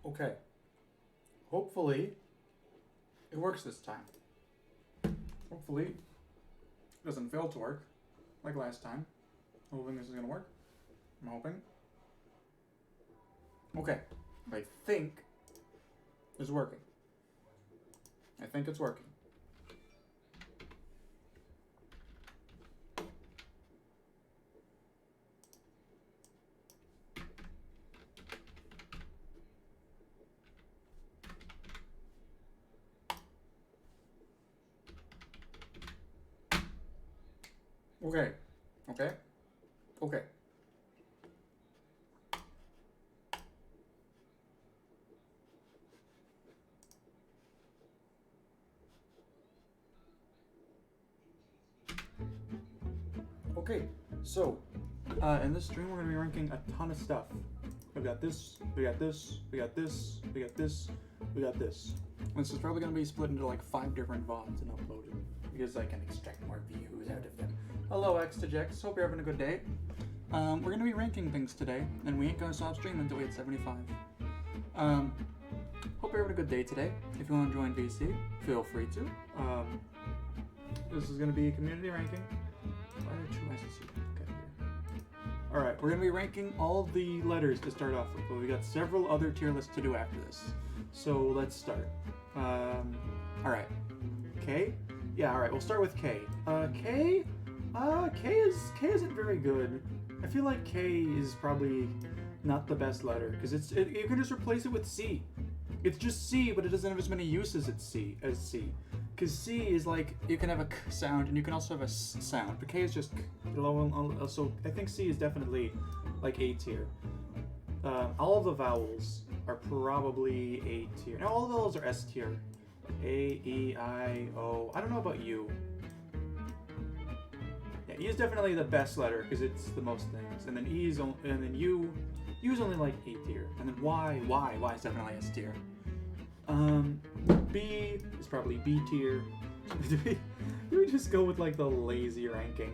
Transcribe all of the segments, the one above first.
Okay. Hopefully, it works this time. Hopefully, it doesn't fail to work like last time. I'm hoping this is gonna work. I'm hoping. Okay. I think it's working. I think it's working. Okay. Okay. Okay. Okay. So, in this stream, we're going to be ranking a ton of stuff. We got this, we got this, we got this, we got this, we got this. This is probably going to be split into like 5 different VODs and uploaded because I can extract more views out of them. Hello, X to Jex. Hope you're having a good day. We're going to be ranking things today, and we ain't going to stop streaming until we hit 75. Hope you're having a good day today. If you want to join VC, feel free to. This is going to be a community ranking. Why are there 2 S's here? Okay, here. Alright, we're going to be ranking all the letters to start off with, but we got several other tier lists to do after this. So let's start. Alright. K? Yeah, alright, we'll start with K. K? K isn't very good. I feel like K is probably not the best letter, because you can just replace it with C. It's just C, but it doesn't have as many uses as C. Because C is like, you can have a K sound, and you can also have a S sound, but K is just K. So I think C is definitely like A tier. All of the vowels are probably A tier. No, all the vowels are S tier. A, E, I, O. I don't know about U. Yeah, E is definitely the best letter because it's the most things, and then U is only like A tier, and then Y is definitely S tier. B is probably B tier. Do we just go with like the lazy ranking?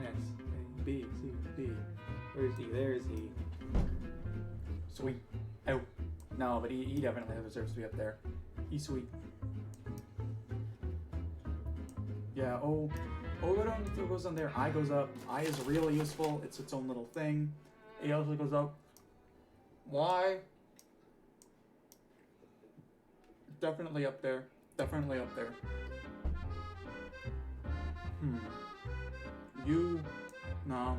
Yes, A, B, C, D. Where's E? There's E. Sweet. Oh. No, but E definitely deserves to be up there. E sweet. Yeah, O goes on there. I goes up. I is really useful. It's its own little thing. A also goes up. Y. Definitely up there. Definitely up there. U. No.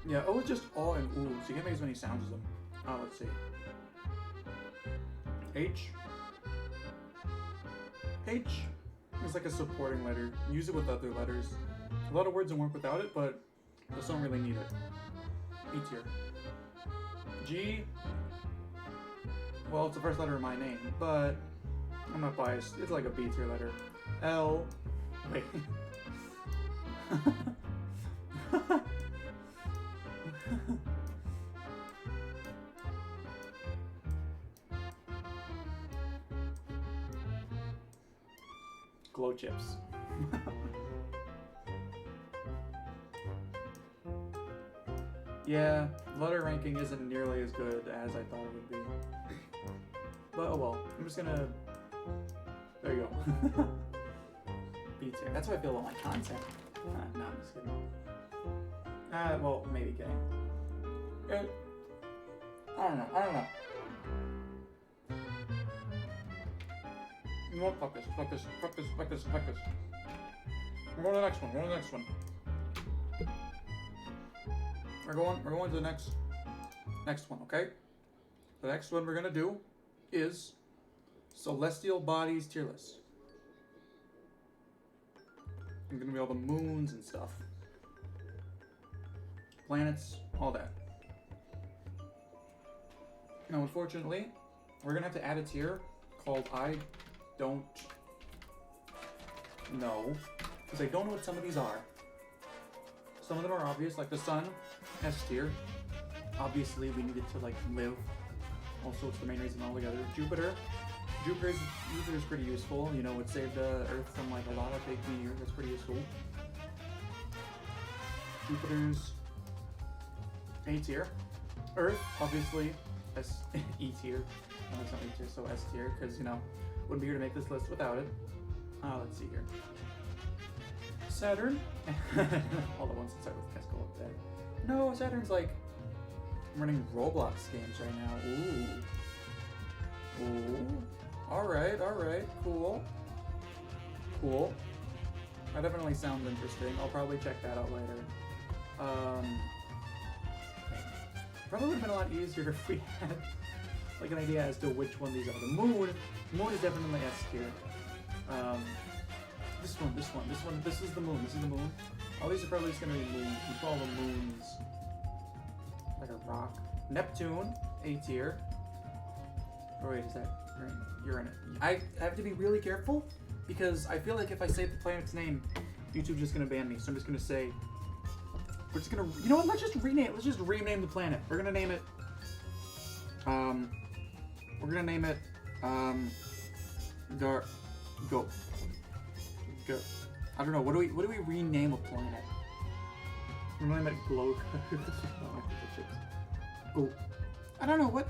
Yeah, O is just O and oo, so you can't make as many sounds as them. Let's see. H. H is like a supporting letter. Use it with other letters. A lot of words don't work without it, but just don't really need it. E tier. G. Well, it's the first letter of my name, but I'm not biased. It's like a B tier letter. L. Wait. Glow chips. Yeah, letter ranking isn't nearly as good as I thought it would be. But oh well, I'm just gonna... There you go. B tier. That's how I feel about my content. No, I'm just kidding. Well, maybe kidding. I don't know. You know what? Fuck this. We're going to the next one. We're going to the next one, okay? The next one we're gonna do is Celestial Bodies tier list. I'm gonna be all the moons and stuff. Planets, all that. Now, unfortunately, we're gonna have to add a tier called I don't know, because I don't know what some of these are. Some of them are obvious, like the sun, S tier. Obviously, we need it to like live. Also, it's the main reason altogether. Jupiter, Jupiter's pretty useful. You know, it saved Earth from like a lot of big meteors. That's pretty useful. Jupiter's A tier. Earth, obviously, E tier. No, it's not E tier, so S tier, because, you know, wouldn't be here to make this list without it. Let's see here. Saturn. All the ones that start with S go up there. No, Saturn's like running Roblox games right now. Ooh. Ooh. Alright, cool. Cool. That definitely sounds interesting. I'll probably check that out later. Probably would have been a lot easier if we had like an idea as to which one these are. The moon is definitely S tier. This is the moon. All these are probably just gonna be moons. We call them moons. Like a rock. Neptune, A tier. Oh wait, is that Uranus? I have to be really careful because I feel like if I say the planet's name, YouTube's just gonna ban me. So I'm just gonna say, we're just gonna, you know what? Let's just rename the planet. We're gonna name it. Go. I don't know. What do we rename a planet? We're gonna name it Glow. Go. I don't know what.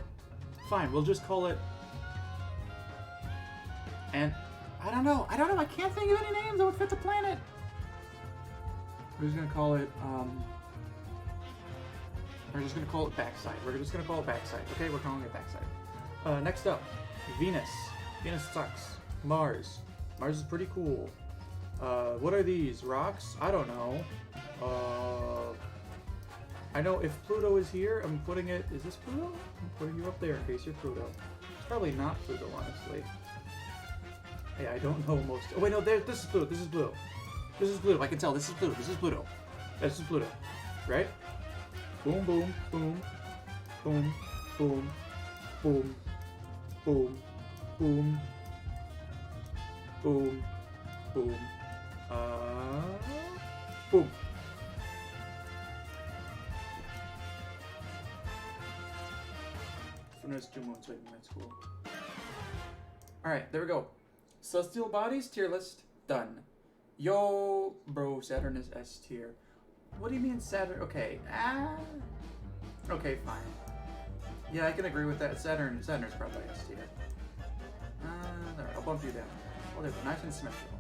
Fine. We'll just call it. And I don't know. I can't think of any names that would fit the planet. We're just gonna call it. We're just gonna call it Backside. Okay, we're calling it Backside. Next up, Venus. Venus sucks. Mars. Mars is pretty cool. What are these? Rocks? I don't know. I know if Pluto is here, I'm putting it. Is this Pluto? I'm putting you up there in case you're Pluto. It's probably not Pluto, honestly. Hey, I don't know most. Oh wait, no. This is Pluto. This is Pluto. I can tell. This is Pluto. This is Pluto. Right? Boom, boom, boom, boom, boom, boom, boom, boom, boom, boom, boom. So there's 2 moons waiting in school. Alright, there we go. Celestial bodies, tier list, done. Yo, bro, Saturn is S tier. What do you mean Saturn? Okay, okay, fine. Yeah, I can agree with that. Saturn's probably S tier. There, I'll bump you down. Oh, they're nice and symmetrical.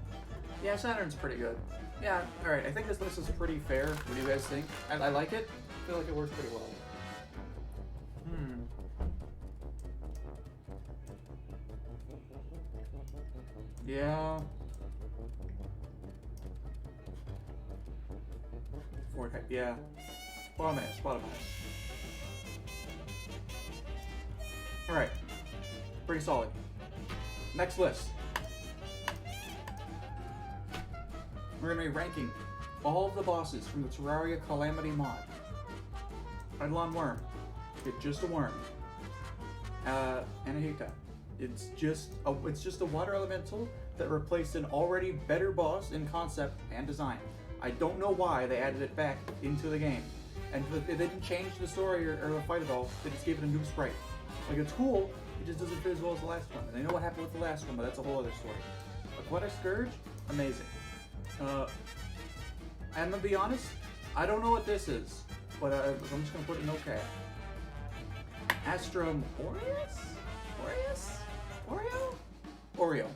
Yeah, Saturn's pretty good. Yeah, alright, I think this list is pretty fair. What do you guys think? I like it. I feel like it works pretty well. Yeah. Yeah. Bottom ass. Alright. Pretty solid. Next list. We're gonna be ranking all of the bosses from the Terraria Calamity mod. Eidolon Worm. It's just a worm. Anahita. It's just a water elemental that replaced an already better boss in concept and design. I don't know why they added it back into the game. And they didn't change the story or the fight at all. They just gave it a new sprite. Like, it's cool, it just doesn't fit as well as the last one. And I know what happened with the last one, but that's a whole other story. Aquatic Scourge, amazing. I'm gonna be honest, I don't know what this is, but I'm just gonna put it in okay. Astrum Oreo?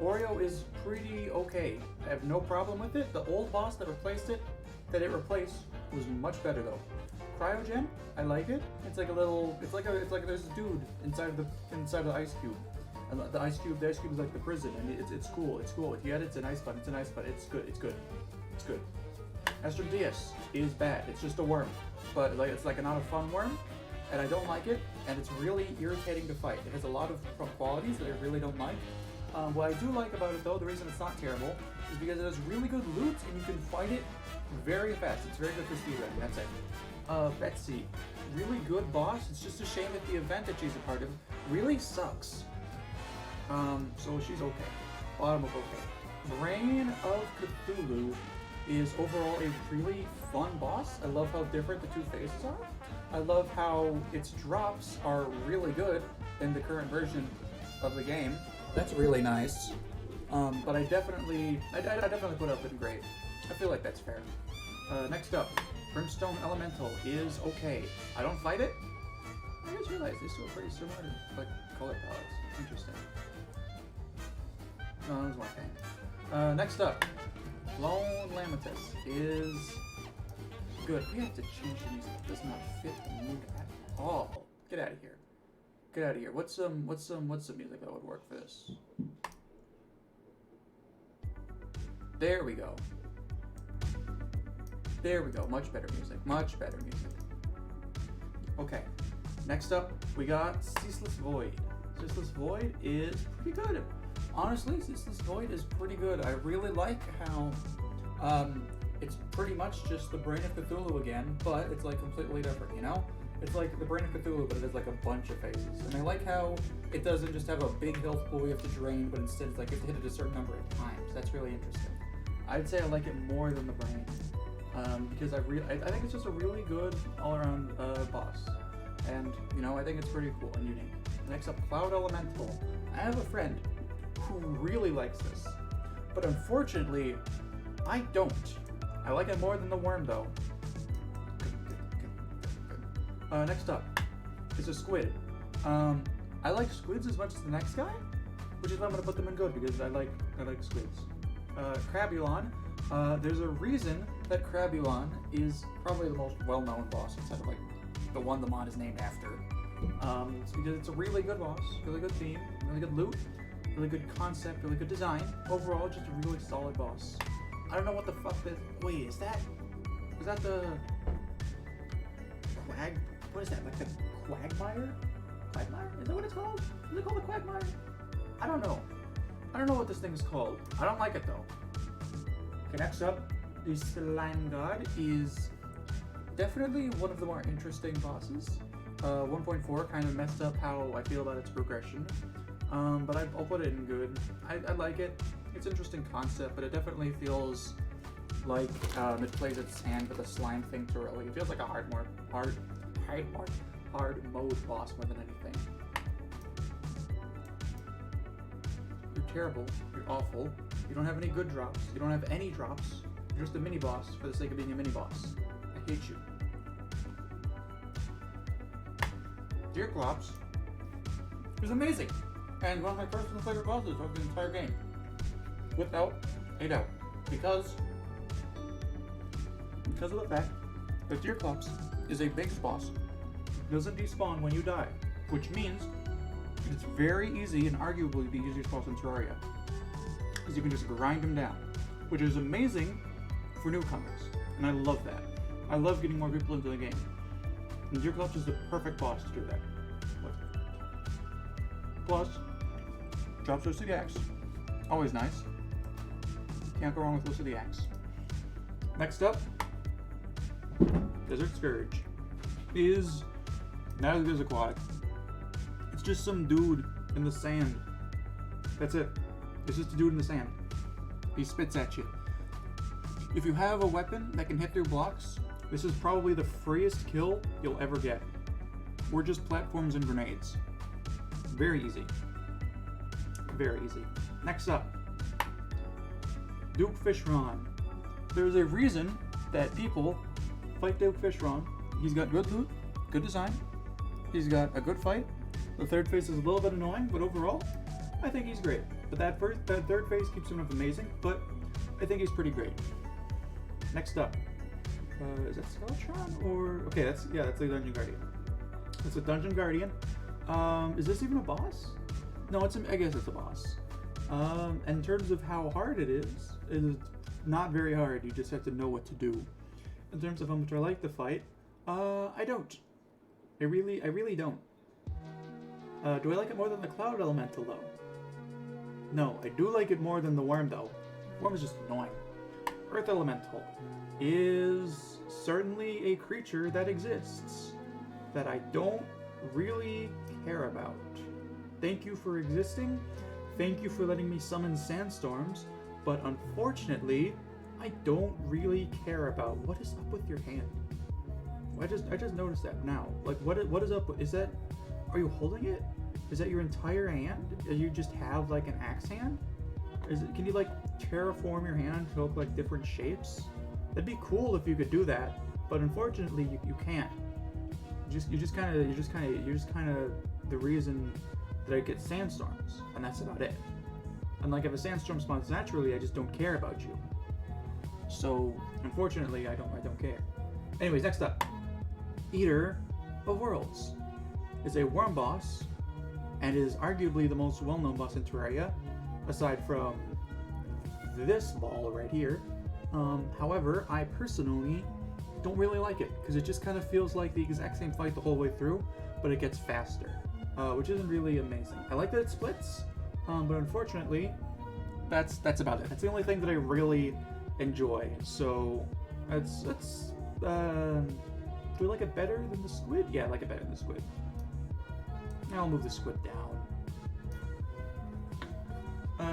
Oreo is pretty okay. I have no problem with it. The old boss that replaced it, was much better though. Cryogen, I like it. It's like a little, it's like there's a dude inside of the ice cube. And the ice cube is like the prison, and it's cool. If you had it's an ice button, it's good. Astrum Dias is bad. It's just a worm, but it's like not a fun worm, and I don't like it. And it's really irritating to fight. It has a lot of qualities that I really don't like. What I do like about it though, the reason it's not terrible, is because it has really good loot and you can fight it very fast. It's very good for speedrunning, that's it. Betsy, really good boss. It's just a shame that the event that she's a part of really sucks. So she's okay. Bottom of okay. Brain of Cthulhu is overall a really fun boss. I love how different the two phases are. I love how its drops are really good in the current version of the game. That's really nice. But I definitely put up in great. I feel like that's fair. Next up, Brimstone Elemental is okay. I don't fight it. I just realized these two are pretty similar, like color palettes. Interesting. No, that was my thing. Next up, Lone Lamentus is good. We have to change the music. It does not fit the mood at all. Get out of here. Get out of here. What's some music that would work for this? There we go. There we go. Much better music. Much better music. Okay. Next up, we got Ceaseless Void. Ceaseless Void is pretty good. Honestly, Ceaseless Void is pretty good. I really like how it's pretty much just the Brain of Cthulhu again, but it's like completely different, you know? It's like the Brain of Cthulhu, but it has like a bunch of phases. And I like how it doesn't just have a big health pool you have to drain, but instead it's like you have to hit it a certain number of times. That's really interesting. I'd say I like it more than the Brain, because I think it's just a really good all-around boss. And, you know, I think it's pretty cool and unique. Next up, Cloud Elemental. I have a friend who really likes this, but unfortunately, I don't. I like it more than the Worm, though. Next up is a Squid. I like squids as much as the next guy, which is why I'm gonna put them in good, because I like squids. Crabulon. There's a reason that Crabulon is probably the most well-known boss instead of like the one the mod is named after. It's because it's a really good boss, really good theme, really good loot, really good concept, really good design. Overall, just a really solid boss. I don't know what the fuck this. Wait, is that the Quag? What is that? Like the Quagmire? Quagmire? Is that what it's called? Is it called the Quagmire? I don't know. I don't know what this thing is called. I don't like it though. Okay, next up, the Slime God is definitely one of the more interesting bosses. 1.4 kind of messed up how I feel about its progression, but I'll put it in good. I like it. It's an interesting concept, but it definitely feels like it plays its hand with the slime thing too early. It feels like a hard mode boss more than anything. You're terrible. You're awful. You don't have any good drops. You don't have any drops. You're just a mini boss for the sake of being a mini boss. I hate you. Deerclops is amazing, and one of my personal favorite bosses of the entire game, without a doubt, because of the fact that Deerclops is a base boss. It doesn't despawn when you die, which means it's very easy and arguably the easiest boss in Terraria, because you can just grind him down, which is amazing for newcomers, and I love that. I love getting more people into the game. And Deerclops is the perfect boss to do that. Plus, drops Lucy the Axe. Always nice. Can't go wrong with Lucy the Axe. Next up, Desert Scourge is not as aquatic. It's just some dude in the sand. That's it. It's just a dude in the sand. He spits at you. If you have a weapon that can hit through blocks, this is probably the freest kill you'll ever get. We're just platforms and grenades. Very easy. Very easy. Next up, Duke Fishron. There's a reason that people fight Duke Fishron. He's got good loot, good design. He's got a good fight. The third phase is a little bit annoying, but overall, I think he's great. But that third phase keeps him up amazing, but I think he's pretty great. Next up, is that Skeletron or okay? That's the Dungeon Guardian. It's a Dungeon Guardian. Is this even a boss? No, I guess it's a boss. In terms of how hard it is not very hard. You just have to know what to do. In terms of how much I like the fight, I don't. I really don't. Do I like it more than the Cloud Elemental though? No, I do like it more than the Worm though. Worm is just annoying. Earth Elemental is certainly a creature that exists that I don't really care about. Thank you for existing. Thank you for letting me summon sandstorms, but unfortunately, I don't really care about what is up with your hand. I just noticed that now. Like, what is up? Is that? Are you holding it? Is that your entire hand? Do you just have like an axe hand? Can you like terraform your hand to look like different shapes? That'd be cool if you could do that, but unfortunately you can't. You're just kind of the reason that I get sandstorms, and that's about it. And like if a sandstorm spawns naturally, I just don't care about you. So unfortunately, I don't care. Anyways, next up, Eater of Worlds is a worm boss, and is arguably the most well-known boss in Terraria, aside from this ball right here. However, I personally don't really like it because it just kind of feels like the exact same fight the whole way through, but it gets faster, which isn't really amazing. I like that it splits, but unfortunately, that's about it. That's the only thing that I really enjoy. So do I like it better than the squid? Yeah, I like it better than the squid. Now I'll move the squid down.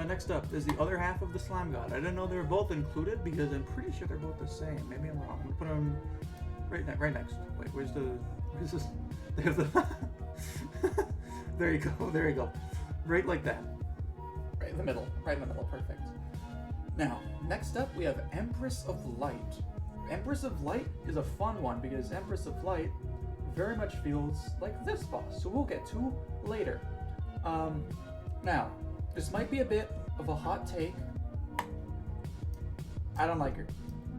Next up is the other half of the Slime God. I didn't know they were both included because I'm pretty sure they're both the same. Maybe I'm wrong. I'm gonna put them right next. Wait, where's this? There's the. There you go. Right like that. Right in the middle. Perfect. Now, next up we have Empress of Light. Empress of Light is a fun one because Empress of Light very much feels like this boss, so we'll get to later. Now, this might be a bit of a hot take. I don't like her.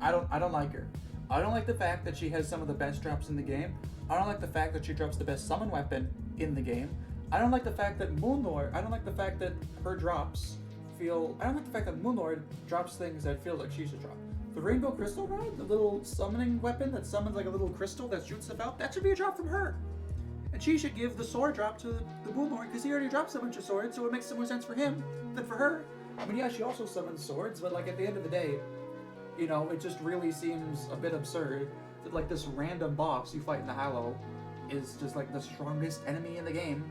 I don't like her. I don't like the fact that she has some of the best drops in the game. I don't like the fact that she drops the best summon weapon in the game. I don't like the fact that I don't like the fact that her drops feel. I don't like the fact that Moonlord drops things that feel like she should drop. The Rainbow Crystal Rod, the little summoning weapon that summons like a little crystal that shoots stuff out, that should be a drop from her. And she should give the sword drop to the Moonlord because he already drops a bunch of swords, so it makes more sense for him than for her. I mean, yeah, she also summons swords, but like at the end of the day, you know, it just really seems a bit absurd that like this random boss you fight in the Hallow is just like the strongest enemy in the game,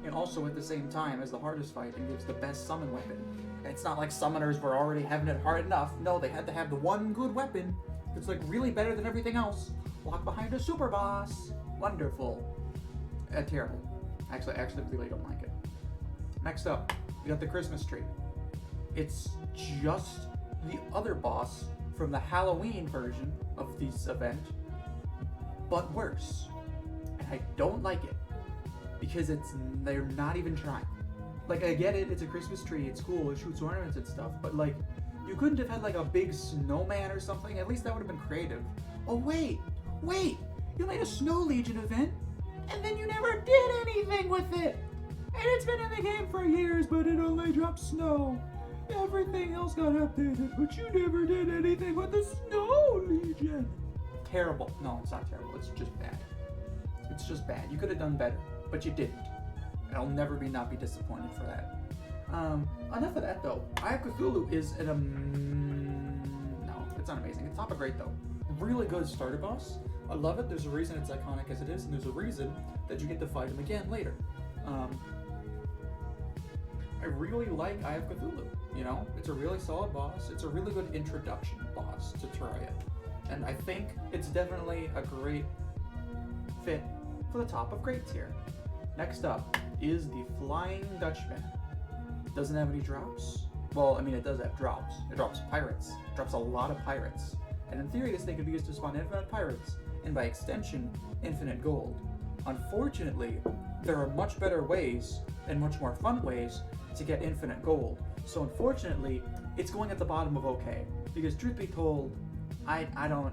and also at the same time as the hardest fight and gives the best summon weapon. And it's not like summoners were already having it hard enough. No, they had to have the one good weapon that's like really better than everything else. Locked behind a super boss. Wonderful. Terrible. Actually, I actually really don't like it. Next up, we got the Christmas tree. It's just the other boss from the Halloween version of this event, but worse. And I don't like it because they're not even trying. Like, I get it, it's a Christmas tree, it's cool, it shoots ornaments and stuff, but like, you couldn't have had like a big snowman or something? At least that would have been creative. Oh wait, you made a Snow Legion event, and then you never did anything with it! And it's been in the game for years, but it only drops snow. Everything else got updated, but you never did anything with the Snow Legion. Terrible. No, it's not terrible, it's just bad. It's just bad. You could have done better, but you didn't. I'll never not be disappointed for that. Enough of that though. Eye of Cthulhu is no, it's not amazing. It's not great though. Really good starter boss. I love it. There's a reason it's iconic as it is, and there's a reason that you get to fight him again later. I really like Eye of Cthulhu. You know, it's a really solid boss. It's a really good introduction boss to Terraria, and I think it's definitely a great fit for the top of great tier. Next up is the Flying Dutchman. It doesn't have any drops. Well, I mean, it does have drops. It drops pirates. It drops a lot of pirates. And in theory, this thing could be used to spawn infinite pirates, and by extension, infinite gold. Unfortunately, there are much better ways, and much more fun ways, to get infinite gold. So unfortunately, it's going at the bottom of okay. Because truth be told, I don't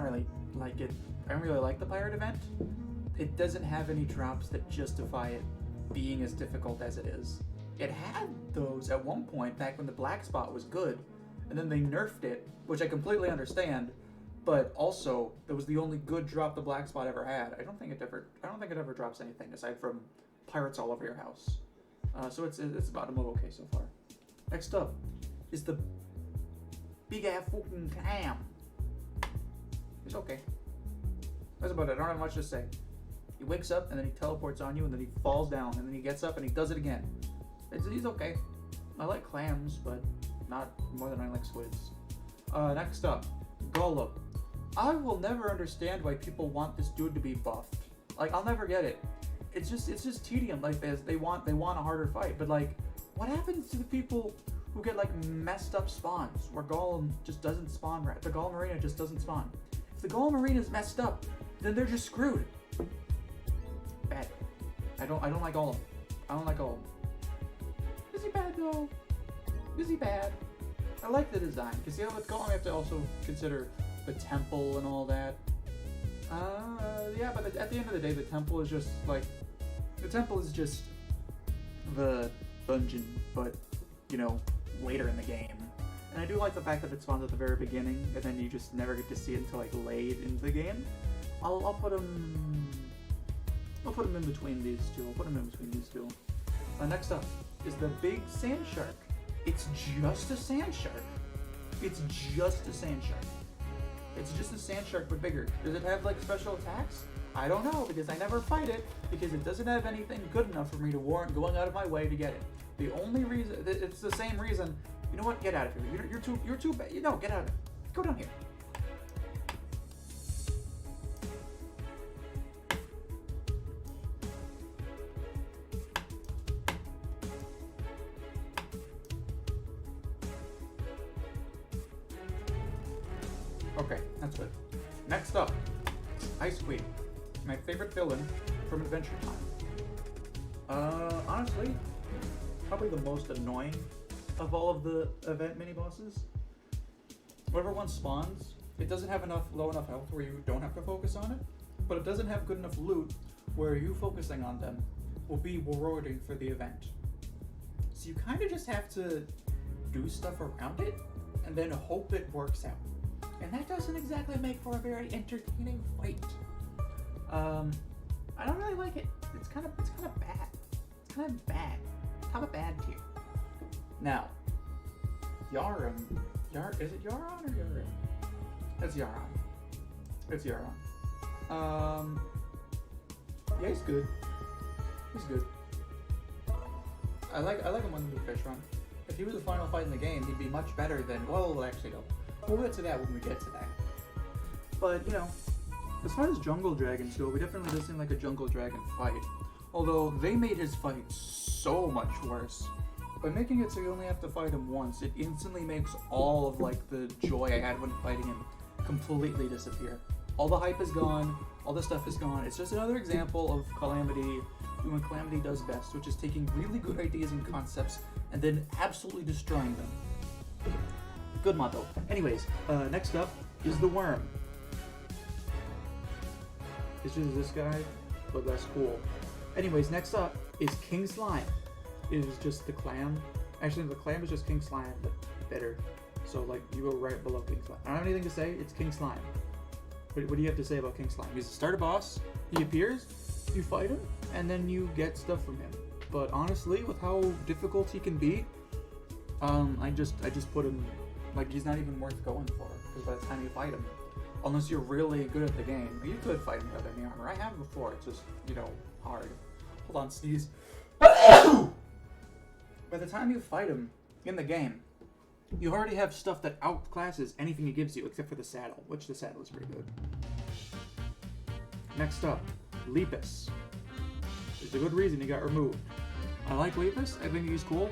really like it. I don't really like the pirate event. It doesn't have any drops that justify it being as difficult as it is. It had those at one point back when the black spot was good, and then they nerfed it, which I completely understand, but also that was the only good drop the black spot ever had. I don't think it ever drops anything aside from pirates all over your house. So it's bottom of okay so far. Next up is the big ass fucking clam. It's okay. That's about it. I don't have much to say. He wakes up and then he teleports on you and then he falls down and then he gets up and he does it again. He's okay. I like clams, but not more than I like squids. Next up, Golem. I will never understand why people want this dude to be buffed. Like, I'll never get it. it's just tedium. Like they want a harder fight, but like, what happens to the people who get like messed up spawns where Golem just doesn't spawn right? The Golem Arena just doesn't spawn. If the Golem Arena is messed up, then they're just screwed. Bad. I don't like Golem. I don't like Golem. Is he bad though? Is he bad? I like the design, because you know, with Golem you have to also consider the temple and all that. Yeah, but at the end of the day, the temple is just like, the temple is just the dungeon, but, you know, later in the game. And I do like the fact that it spawns at the very beginning, and then you just never get to see it until like late in the game. I'll put them in between these two. Next up is the big sand shark. It's just a sand shark. It's just a sand shark. It's just a sand shark, but bigger. Does it have like special attacks? I don't know, because I never fight it, because it doesn't have anything good enough for me to warrant going out of my way to get it. The only reason, it's the same reason. You know what? Get out of here. You're too bad. You know, get out of it. Go down here. Okay, that's good. Next up, Ice Queen, my favorite villain from Adventure Time. Honestly, probably the most annoying of all of the event mini-bosses. Whenever one spawns, it doesn't have low enough health where you don't have to focus on it, but it doesn't have good enough loot where you focusing on them will be rewarding for the event. So you kind of just have to do stuff around it and then hope it works out. And that doesn't exactly make for a very entertaining fight. I don't really like it. It's kind of bad. It's kind of bad. Kind of bad tier. Now, Yaram. Is it Yaron or Yaram? It's Yaron. It's Yaron. Yeah, he's good. He's good. I like him on the fish run. If he was the final fight in the game, he'd be much better than. Well, actually, no. We'll get to that when we get to that. But, you know, as far as Jungle Dragons go, we definitely does seem like a Jungle Dragon fight. Although, they made his fight so much worse. By making it so you only have to fight him once, it instantly makes all of, like, the joy I had when fighting him completely disappear. All the hype is gone, all the stuff is gone. It's just another example of Calamity doing what Calamity does best, which is taking really good ideas and concepts and then absolutely destroying them. Good motto. Anyways, next up is the worm. It's just this guy, but less cool. Anyways, next up is King Slime. It is just the clam. Actually, the clam is just King Slime, but better. So, like, you go right below King Slime. I don't have anything to say. It's King Slime. What do you have to say about King Slime? He's the starter boss. He appears, you fight him, and then you get stuff from him. But honestly, with how difficult he can be, I just put him. Like, he's not even worth going for, because by the time you fight him, unless you're really good at the game, you could fight him without any armor. I have before, it's just, you know, hard. Hold on, sneeze. By the time you fight him in the game, you already have stuff that outclasses anything he gives you, except for the saddle, which the saddle is pretty good. Next up, Lepus. There's a good reason he got removed. I like Lepus, I think he's cool.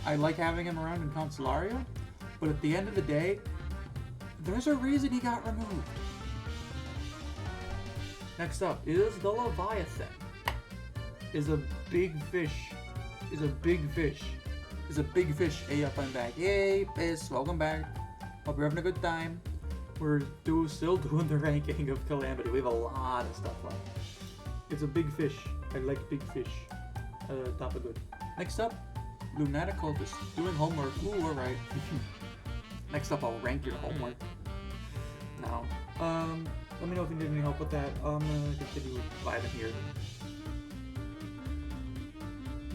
I like having him around in Constellaria. But at the end of the day, there's a reason he got removed. Next up is the Leviathan. Is a big fish. Hey up, I'm back. Yay, Piss, welcome back. Hope you're having a good time. We're still doing the ranking of Calamity. We have a lot of stuff left. It's a big fish. I like big fish. Top of good. Next up, Lunatic Cultist. Doing homework. Ooh, alright. Next up, I'll rank your homework. Now, let me know if you need any help with that. I'm gonna continue vibing here.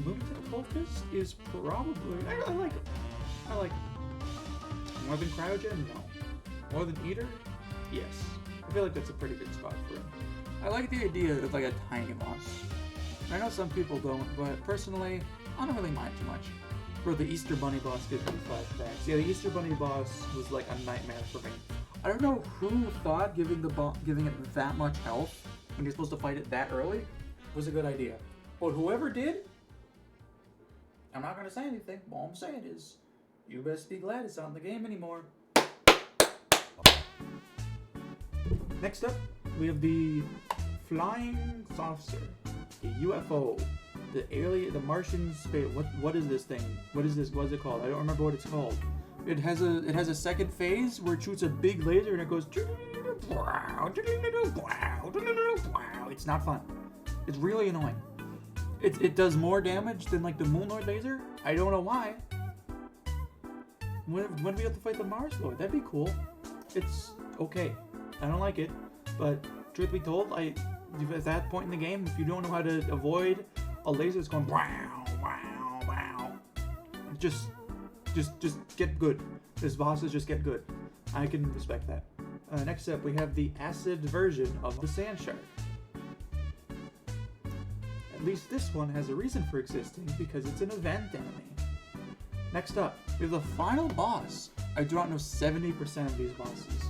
Lunatic Cultist is probably... I like him. I like him. More than Cryogen? No. More than Eater? Yes. I feel like that's a pretty good spot for him. I like the idea of like a tiny boss. I know some people don't, but personally, I don't really mind too much. Bro, the Easter Bunny boss gives me flashbacks. Yeah, the Easter Bunny boss was like a nightmare for me. I don't know who thought giving it that much health when you're supposed to fight it that early was a good idea. But whoever did, I'm not gonna say anything. All I'm saying is, you best be glad it's not in the game anymore. Next up, we have the flying saucer, the UFO, the alien, the Martian space. What is this thing? What is this? What is it called? I don't remember what it's called. It has a second phase where it shoots a big laser and it goes. It's not fun. It's really annoying. It does more damage than like the Moonoid laser. I don't know why. When do we have to fight the Mars Lord? That'd be cool. It's okay. I don't like it, but truth be told, at that point in the game, if you don't know how to avoid a laser that's going wow, wow, wow, just get good. This bosses just get good. I can respect that. Next up, we have the acid version of the Sand Shark. At least this one has a reason for existing because it's an event enemy. Next up, we have the final boss. I do not know 70% of these bosses.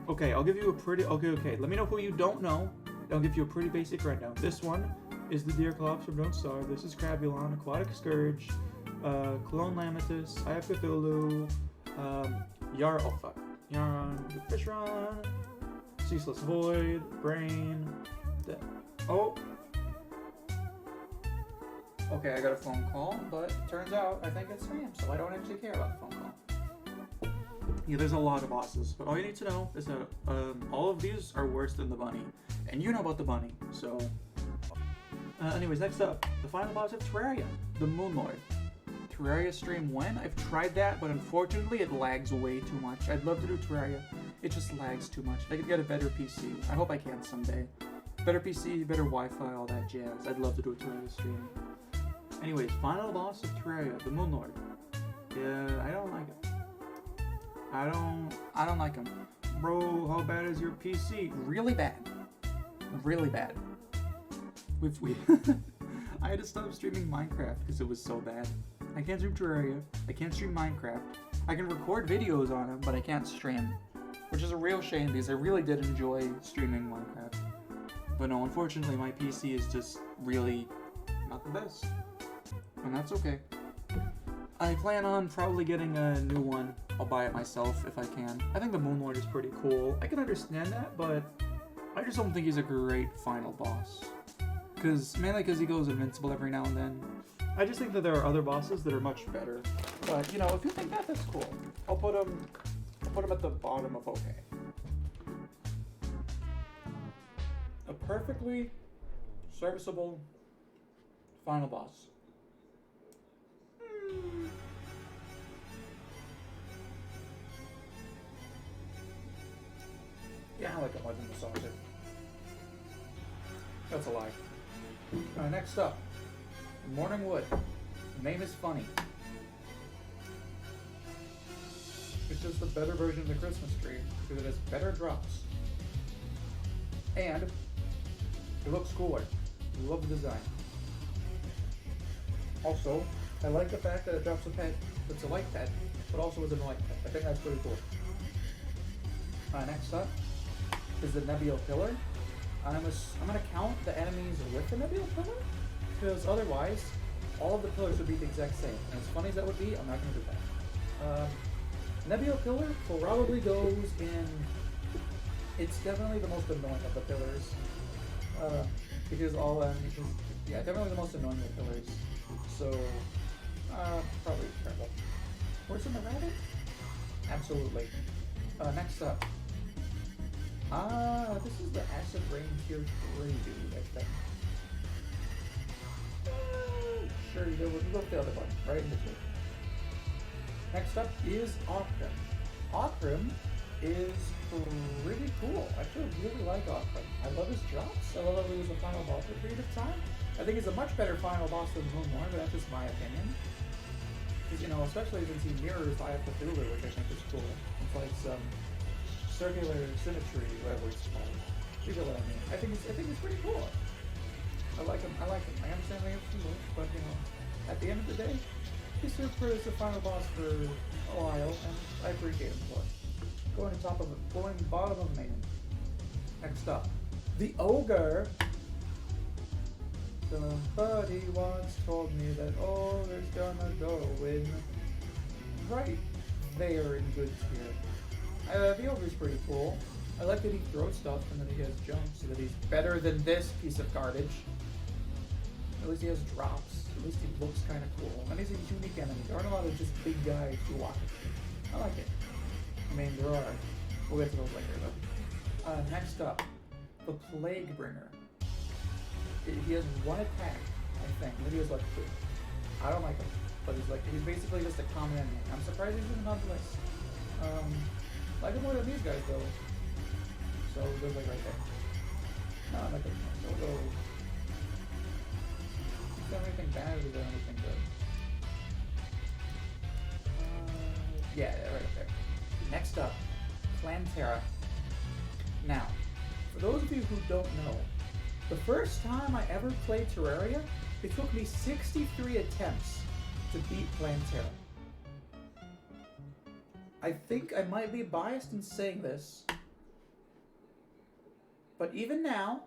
Okay, I'll give you a pretty... Okay. Let me know who you don't know. I'll give you a pretty basic rundown. This one is the Deerclops from Don't Starve. This is Crabulon, Aquatic Scourge, Clone Lamitus, I have Cthulhu, Yaron, the Fishron, Ceaseless Void, Brain, Okay, I got a phone call, but turns out I think it's spam, so I don't actually care about the phone call. Yeah, there's a lot of bosses, but all you need to know is that all of these are worse than the bunny. And you know about the bunny, so... anyways, next up, the final boss of Terraria, the Moonlord. Terraria stream when? I've tried that, but unfortunately it lags way too much. I'd love to do Terraria, it just lags too much. If I could get a better PC, I hope I can someday. Better PC, better Wi-Fi, all that jazz. I'd love to do a Terraria stream. Anyways, final boss of Terraria, the Moonlord. Yeah, I don't like it. I don't like him. Bro, how bad is your PC? Really bad. Really bad. I had to stop streaming Minecraft because it was so bad. I can't stream Terraria. I can't stream Minecraft. I can record videos on them, but I can't stream. Which is a real shame because I really did enjoy streaming Minecraft. But no, unfortunately my PC is just really not the best. And that's okay. I plan on probably getting a new one. I'll buy it myself if I can. I think the Moonlord is pretty cool. I can understand that, but I just don't think he's a great final boss. Mainly because he goes invincible every now and then. I just think that there are other bosses that are much better. But, you know, if you think that, that's cool. I'll put him at the bottom of okay. A perfectly serviceable final boss. Yeah, I like it more than the saucer. That's a lie. Next up, Morning Wood. The name is funny. It's just a better version of the Christmas tree because it has better drops. And it looks cooler. I love the design. Also, I like the fact that it drops a pet that's a light pet, but also is a light pet. I think that's pretty cool. Next up is the Nebula Pillar. I'm gonna count the enemies with the Nebula Pillar, because otherwise, all of the pillars would be the exact same. And as funny as that would be, I'm not gonna do that. Nebula Pillar probably goes in. It's definitely the most annoying of the pillars, because all enemies. Yeah, definitely the most annoying of the pillars. So, probably terrible. Horse and the Rabbit? Absolutely. Next up. This is the Acid Rain Tier 3 dude, I think. Sure, you go with the other one, right in the two. Next up is Okrim. Okrim is pretty cool. I actually really like Okrim. I love his drops. I love that he was the final boss for a period of time. I think he's a much better final boss than Moonlord, but that's just my opinion. Because, you know, especially since he mirrors Eye of Cthulhu, which I think is cool. It's like some circular symmetry, whatever it's called. You know what I mean? I think it's pretty cool. I like him. I understand the game, but, you know, at the end of the day, he served as the final boss for a while, and I appreciate him for it. Going bottom of the main. Next up, the Ogre. Somebody once told me that all is gonna go in right there in good tier. Beholder's pretty cool. I like that he throws stuff and then he has jumps, so that he's better than this piece of garbage. At least he has drops. At least he looks kind of cool. And he's a unique enemy. There aren't a lot of just big guys who walk it. I like it. I mean, there are. We'll get to those later, though. Next up, the Plague Bringer. He has one attack, I think. Maybe he has like two. I don't like him, but he's basically just a common enemy. I'm surprised he's even on the list. Like him more than these guys though. So there's like right there. No, I'm not gonna go. He's done anything bad or done anything good? Yeah, right up there. Next up, Plantera. Now, for those of you who don't know, the first time I ever played Terraria, it took me 63 attempts to beat Plantera. I think I might be biased in saying this, but even now,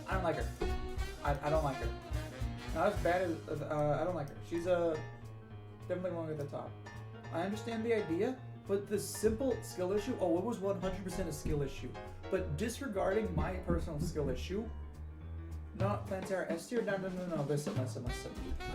I don't like her. I don't like her. Not as bad as, I don't like her. She's definitely along at the top. I understand the idea, but the simple skill issue, it was 100% a skill issue. But disregarding my personal skill issue, not Plantera S tier, no, listen.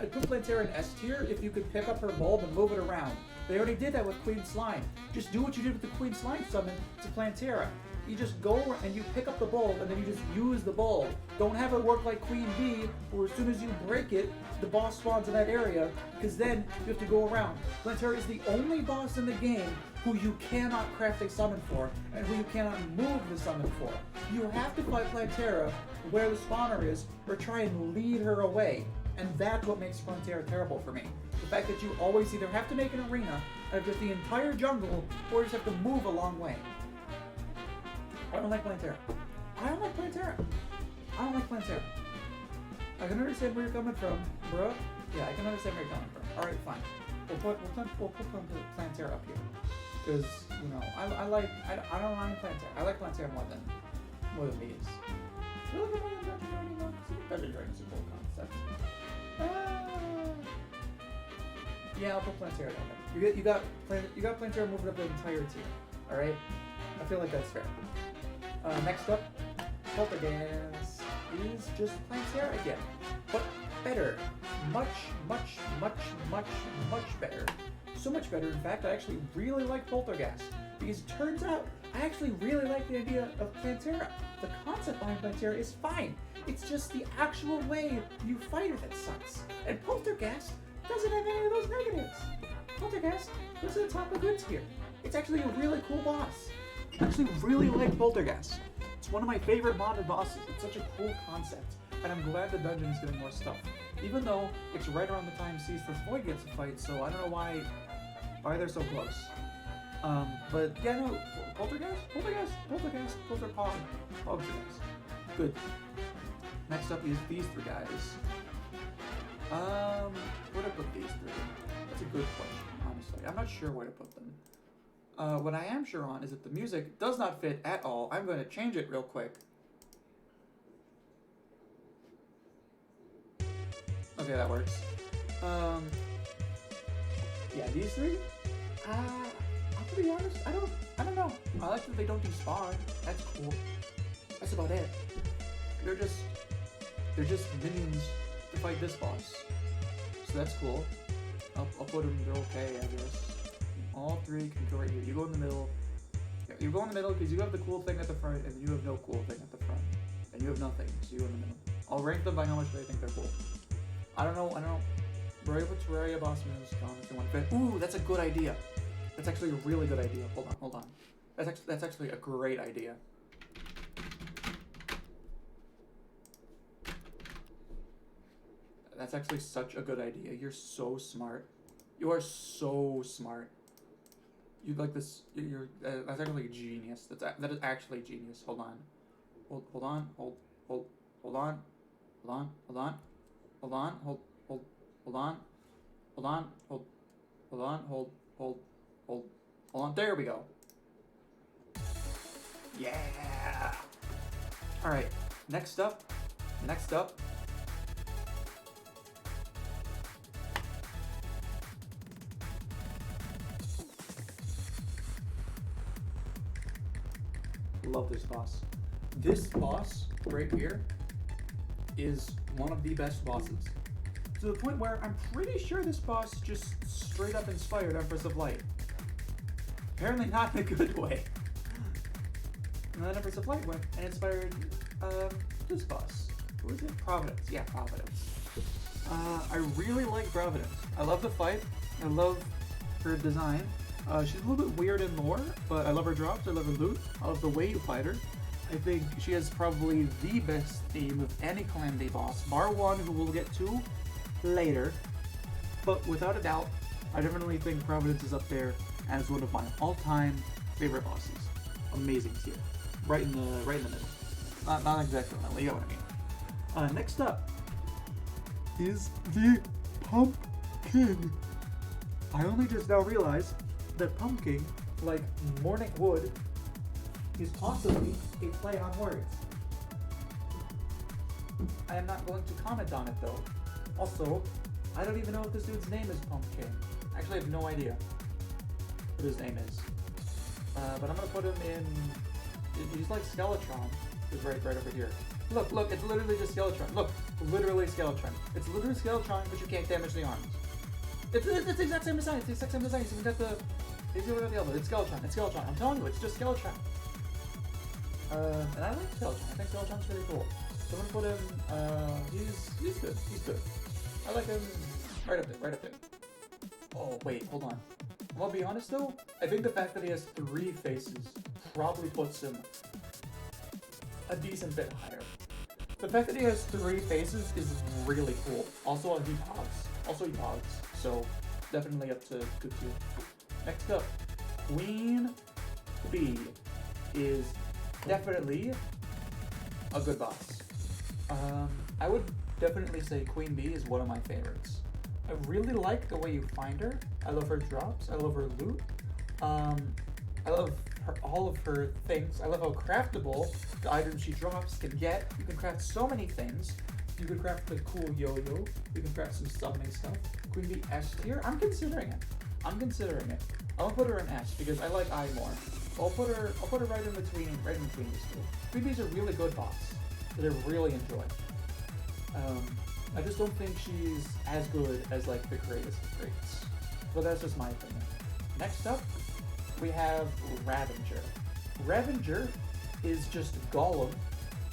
I'd put Plantera in S tier if you could pick up her bulb and move it around. They already did that with Queen Slime. Just do what you did with the Queen Slime summon to Plantera. You just go and you pick up the bulb and then you just use the bulb. Don't have it work like Queen Bee, where as soon as you break it, the boss spawns in that area, because then you have to go around. Plantera is the only boss in the game who you cannot craft a summon for, and who you cannot move the summon for. You have to fight Plantera where the spawner is, or try and lead her away. And that's what makes Plantera terrible for me. The fact that you always either have to make an arena out of just the entire jungle, or just have to move a long way. I don't like Plantera. I don't like Plantera. I can understand where you're coming from, bro. Yeah, I can understand where you're coming from. Alright, fine. We'll put Plantera up here. Because, you know, I don't mind Plantera. I like Plantera more than these. Really more than Dungeon Journey though? Dungeon Journey is a cool concept. Yeah, I'll put Plantera down there. You got Plantera moving up the entire tier. Alright? I feel like that's fair. Next up, Poltergeist is just Plantera again, but better. Much better. So much better, in fact, I actually really like Poltergeist, because it turns out I actually really like the idea of Plantera. The concept behind Plantera is fine. It's just the actual way you fight it that sucks. And Poltergeist doesn't have any of those negatives. Poltergeist goes to the top of good tier. It's actually a really cool boss. I actually really like Poltergeist. It's one of my favorite modded bosses. It's such a cool concept, and I'm glad the dungeon is getting more stuff. Even though it's right around the time Ceaseless Void gets a fight, so I don't know why they're so close. But yeah, no, Poltergeist. Good. Next up is these three guys. Where to put these three? That's a good question, honestly. I'm not sure where to put them. What I am sure on is that the music does not fit at all. I'm going to change it real quick. Okay, that works. Yeah, these three? To be honest, I don't know. I like that they don't do spawn. That's cool. That's about it. They're just minions to fight this boss. So that's cool. I'll put them, they're okay, I guess. All three can go right here. You go in the middle. Yeah, you go in the middle because you have the cool thing at the front, and you have no cool thing at the front. And you have nothing, so you go in the middle. I'll rank them by how much they think they're cool. I don't know. Brave with Terraria boss moves, comments, and one fit. Ooh, that's a good idea. That's actually a really good idea. Hold on. That's actually a great idea. That's actually such a good idea. You're so smart. You are so smart. You like this? That's actually genius. That is actually genius. Hold on. Hold on. Hold on. There we go. Yeah. All right. Next up, Next up, love this boss. This boss right here is one of the best bosses. To the point where I'm pretty sure this boss just straight up inspired Empress of Light. Apparently not in a good way. And then Empress of Light went and inspired this boss. Who is it? Providence. Yeah, Providence. I really like Providence. I love the fight. I love her design. She's a little bit weird in lore, but I love her drops. I love her loot. I love the way you fight her. I think she has probably the best theme of any Calamity boss, bar one, who we'll get to later. But without a doubt, I definitely think Providence is up there as one of my all-time favorite bosses. Amazing tier, right in the middle. Not exactly in the middle. You know what I mean. Next up is the Pumpkin. I only just now realized that Pumpkin, like Morning Wood, is possibly a play on words. I am not going to comment on it though. Also, I don't even know if this dude's name is Pumpkin. Actually, I have no idea what his name is. But I'm gonna put him in. He's like Skeletron. He's right over here. Look, it's literally just Skeletron. Look, literally Skeletron. It's literally Skeletron, but you can't damage the arms. It's the exact same design. It's the exact same design. He's even got the elbow. It's Skeletron. It's Skeletron. I'm telling you, it's just Skeletron. And I like Skeletron. I think Skeletron's pretty cool. So I'm gonna put him. He's good. He's good. I like him right up there. Oh wait, hold on. I'm gonna be honest though. I think the fact that he has 3 faces probably puts him a decent bit higher. The fact that he has 3 faces is really cool. Also, he pogs. So definitely up to good tier. Next up, Queen Bee is definitely a good boss. I would definitely say Queen Bee is one of my favorites. I really like the way you find her. I love her drops. I love her loot. I love all of her things. I love how craftable the items she drops can get. You can craft so many things. You can craft the cool yo-yo. You can craft some summoning stuff. Queen Bee S tier. I'm considering it. I'm gonna put her in S because I like I more. I'll put her right in between these two. Queen Bee's a really good boss that I really enjoy. I just don't think she's as good as like the greatest of greats. But that's just my opinion. Next up, we have Ravager. Ravager is just Golem,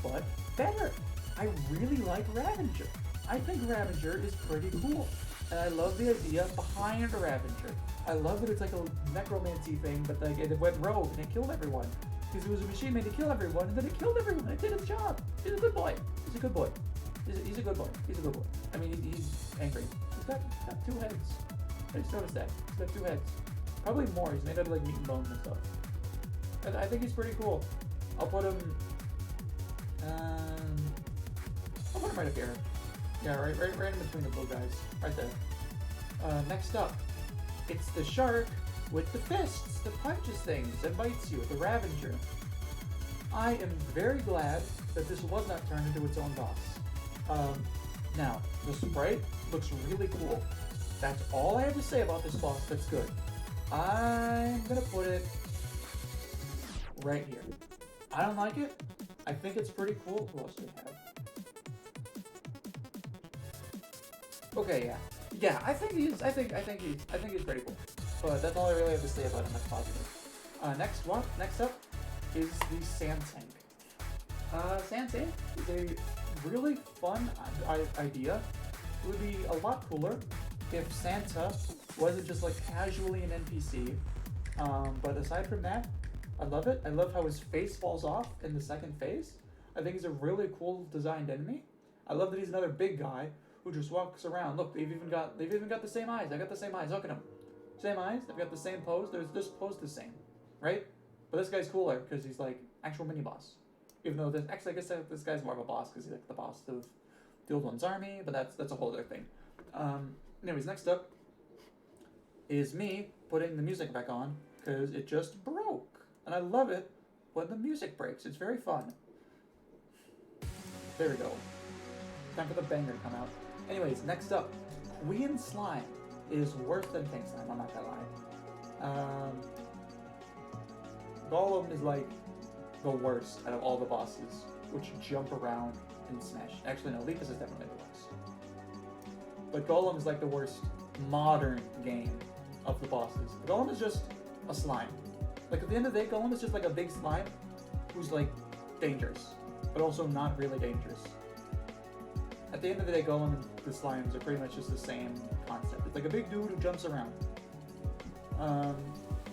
but better. I really like Ravager. I think Ravager is pretty cool. And I love the idea behind Ravager. I love that it's like a necromancy thing, but like it went rogue and it killed everyone. Because it was a machine made to kill everyone, and then it killed everyone. It did its job. He's a good boy. He's a good boy. He's a good boy. He's a good boy. I mean, he's angry. He's got 2 heads. I just noticed that. He's got 2 heads. Probably more. He's made out of like meat and bones and stuff. And I think he's pretty cool. I'll put him right up here. Yeah, right in between the blue guys. Right there. Next up, it's the shark with the fists that punches things and bites you, the Ravager. I am very glad that this was not turned into its own boss. Now, the sprite looks really cool. That's all I have to say about this boss that's good. I'm gonna put it right here. I don't like it. I think it's pretty cool. Who else do we have? Okay, yeah. I think he's pretty cool. But that's all I really have to say about him. That's positive. Next up is the Sand Tank. Sand Tank is a really fun idea. It would be a lot cooler if Santa wasn't just like casually an NPC. But aside from that, I love it. I love how his face falls off in the second phase. I think he's a really cool designed enemy. I love that he's another big guy who just walks around. Look, they've even got the same eyes. I got the same eyes. Look at him. Same eyes. They've got the same pose. They're just posed the same, right? But this guy's cooler because he's like actual mini boss. Even though I guess this guy's more of a boss because he's like the boss of the Old One's army. But that's a whole other thing. Anyways, next up is me putting the music back on because it just broke, and I love it when the music breaks. It's very fun. There we go. Time for the banger to come out. Anyways, next up, Queen Slime is worse than King Slime, I'm not gonna lie. Golem is like the worst out of all the bosses, which jump around in Smash. Actually, no, Lepus is definitely the worst. But Golem is like the worst modern game of the bosses. Golem is just a slime. Like at the end of the day, Golem is just like a big slime who's like dangerous, but also not really dangerous. At the end of the day, Golem and the slimes are pretty much just the same concept. It's like a big dude who jumps around.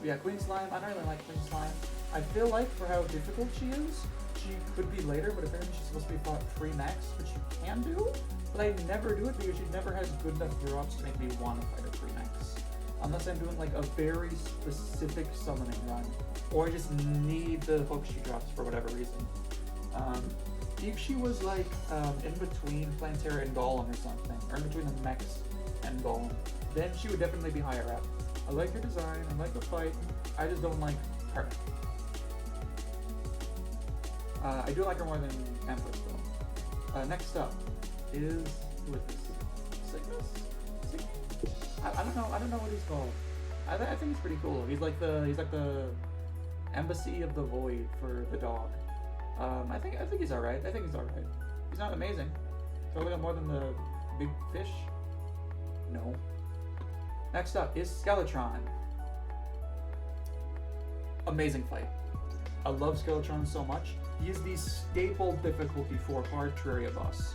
Yeah, Queen Slime, I don't really like Queen Slime. I feel like for how difficult she is, she could be later, but apparently she's supposed to be fought free max, which you can do, but I never do it because she never has good enough drops to make me want to fight her free max. Unless I'm doing like a very specific summoning run, or I just need the hook she drops for whatever reason. If she was like in between Plantera and Golem or something, or in between the mechs and Golem, then she would definitely be higher up. I like her design, I like the fight, I just don't like her. I do like her more than Empress though. Next up is, who is this? Cygnus? I don't know what he's called. I think he's pretty cool. He's like the embassy of the void for the dog. I think he's alright. He's not amazing. Probably not more than the big fish. No. Next up is Skeletron. Amazing fight. I love Skeletron so much. He is the staple difficulty for hard Terraria boss.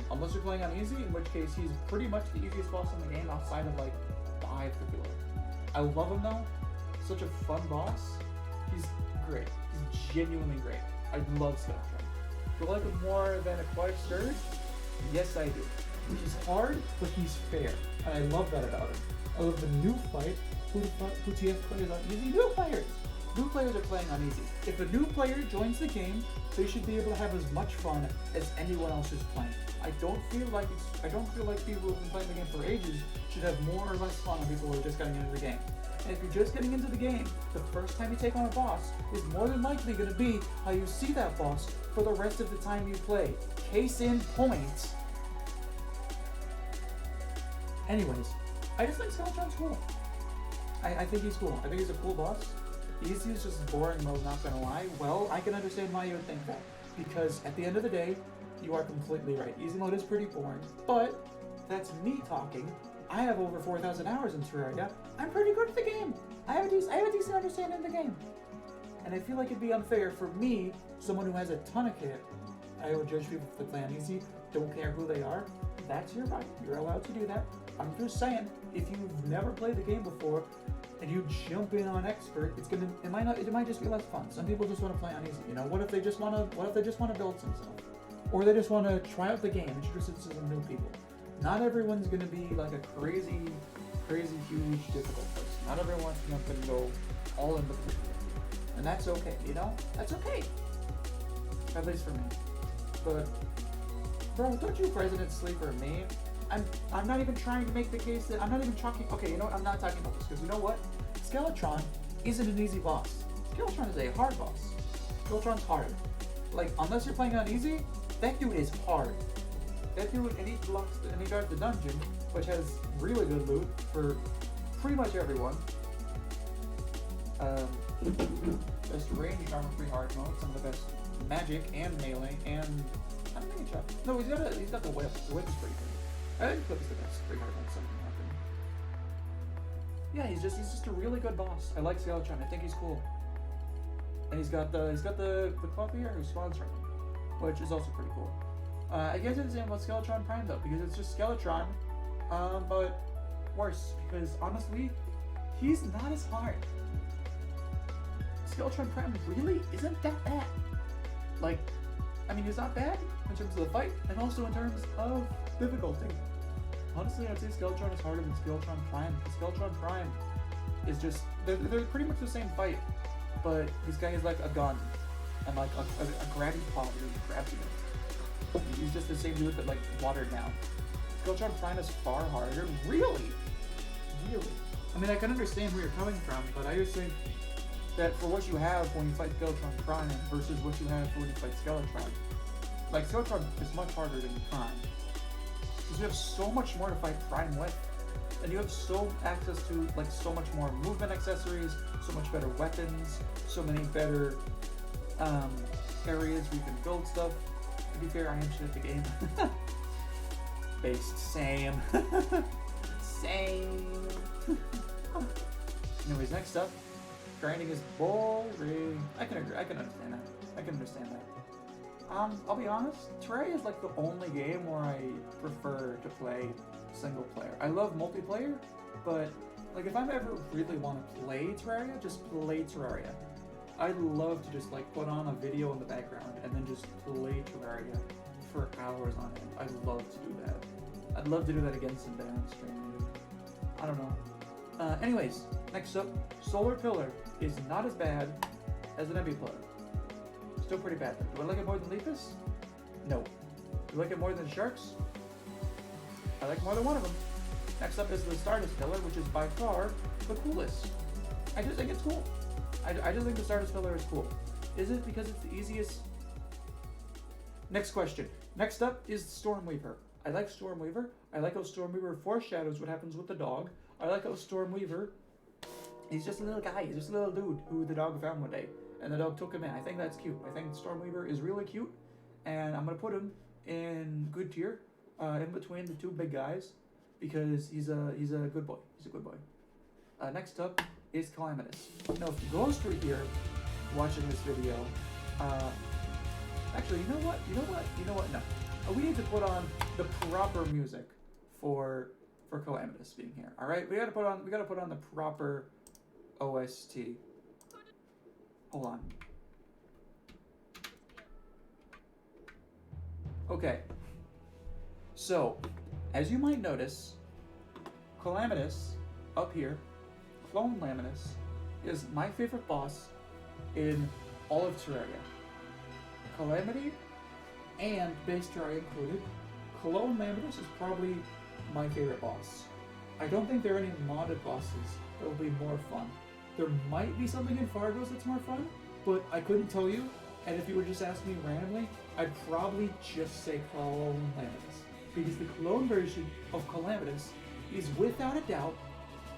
Unless you're playing on easy, in which case he's pretty much the easiest boss in the game outside of like 5 particular. I love him though. Such a fun boss. He's great. He's genuinely great. I love Skeletron. Do I like him more than Aquatic Scourge? Yes, I do. He's hard, but he's fair. And I love that about him. I love the new fight. Who TF players on easy? New players! New players are playing on easy. If a new player joins the game, they should be able to have as much fun as anyone else is playing. I don't feel like people who've been playing the game for ages should have more or less fun than people who are just getting into the game. And if you're just getting into the game, the first time you take on a boss is more than likely going to be how you see that boss for the rest of the time you play. Case in point. Anyways, I just think Skeletron's cool. I think he's cool. I think he's a cool boss. Easy is just boring mode, not gonna lie. Well, I can understand why you would think that. Because at the end of the day, you are completely right. Easy mode is pretty boring. But that's me talking. I have over 4,000 hours in Terraria. I'm pretty good at the game. I have a decent understanding of the game. And I feel like it'd be unfair for me, someone who has a ton of kit. I would judge people if they play on easy, don't care who they are. That's your right. You're allowed to do that. I'm just saying, if you've never played the game before and you jump in on expert, it might just be less fun. Some people just want to play on easy. You know, what if they just want to build some stuff, or they just want to try out the game, introduce it to some new people. Not everyone's gonna be like a crazy, huge, difficult person. Not everyone wants to jump and go all in the difficulty, and that's okay. You know, that's okay. At least for me. But bro, don't you President Sleeper me? I'm not even trying to make the case that I'm not even talking. Okay, you know what? I'm not talking about this because you know what? Skeletron isn't an easy boss. Skeletron is a hard boss. Skeletron's hard. Like unless you're playing on easy, that dude is hard. That dude, and he guards the dungeon, which has really good loot for pretty much everyone. Best range armor free hard mode, some of the best magic and melee, and I don't think he tried. No, he's got the whip. The whip is pretty good. I think the whip is the best free hard mode, something happened. Yeah, he's just a really good boss. I like Skeletron. I think he's cool. And he's got the club here who's sponsoring him, which is also pretty cool. I guess it's the same about Skeletron Prime though, because it's just Skeletron, but worse. Because honestly, he's not as hard. Skeletron Prime really isn't that bad. Like, I mean, he's not bad in terms of the fight, and also in terms of difficulty. Honestly, I'd say Skeletron is harder than Skeletron Prime. Skeletron Prime is just they're pretty much the same fight, but this guy is like a gun and like a grabby paw that grabs you. He's just the same dude, but like watered down. Skeletron Prime is far harder. Really? I mean, I can understand where you're coming from, but I just think that for what you have when you fight Skeletron Prime versus what you have when you fight Skeletron, Like, Syltron is much harder than Prime. Because you have so much more to fight Prime with. And you have access to, like, so much more movement accessories, so much better weapons, so many better areas where you can build stuff. To be fair, I am shit at the game. Based, same. Same. Anyways, next up, grinding is boring. I can agree. I can understand that. I can understand that. I'll be honest. Terraria is like the only game where I prefer to play single player. I love multiplayer, but like if I ever really want to play Terraria, just play Terraria. I'd love to just like put on a video in the background and then just play Terraria for hours on end. I'd love to do that. I'd love to do that again someday on stream. I don't know. Anyways, next up, Solar Pillar is not as bad as the Nebula. Still pretty bad. Do I like it more than Lepus? No. Do I like it more than Sharks? I like more than one of them. Next up is the Stardust Pillar, which is by far the coolest. I just think it's cool. I just think the Stardust Pillar is cool. Is it because it's the easiest? Next question. Next up is Stormweaver. I like Stormweaver. I like how Stormweaver foreshadows what happens with the dog. I like how Stormweaver, he's just a little guy. He's just a little dude who the dog found one day. And the dog took him in. I think that's cute. I think Stormweaver is really cute. And I'm going to put him in good tier, in between the two big guys, because he's a good boy. He's a good boy. Next up is Calamitous. Now, if you go through here, watching this video, actually, you know what? No. We need to put on the proper music for Calamitous being here. All right, we gotta put on the proper OST. Hold on. Okay. So, as you might notice, Calamitous up here, Clone Laminus, is my favorite boss in all of Terraria. Calamity and base Terraria included, Clone Laminus is probably my favorite boss. I don't think there are any modded bosses that will be more fun. There might be something in Fargos that's more fun, but I couldn't tell you, and if you were just asking me randomly, I'd probably just say Clone Laminus. Because the clone version of Calamitous is without a doubt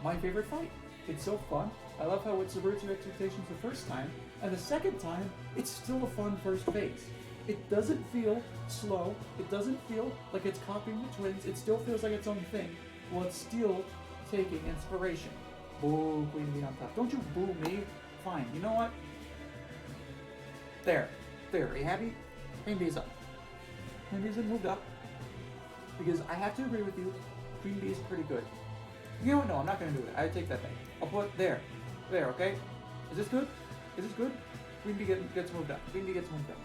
my favorite fight. It's so fun. I love how it subverts your expectations the first time, and the second time, it's still a fun first phase. It doesn't feel slow. It doesn't feel like it's copying the twins. It still feels like its own thing, while it's still taking inspiration. Boo, Queen Bee on top. Don't you boo me. Fine. You know what? There. Are you happy? Queen Bee's up. Queen Bee's moved up. Because I have to agree with you, Queen Bee is pretty good. You know what? No, I'm not going to do it. I take that back. I'll put there. There, okay? Is this good? Is this good? Queen Bee gets moved up. Queen Bee gets moved up.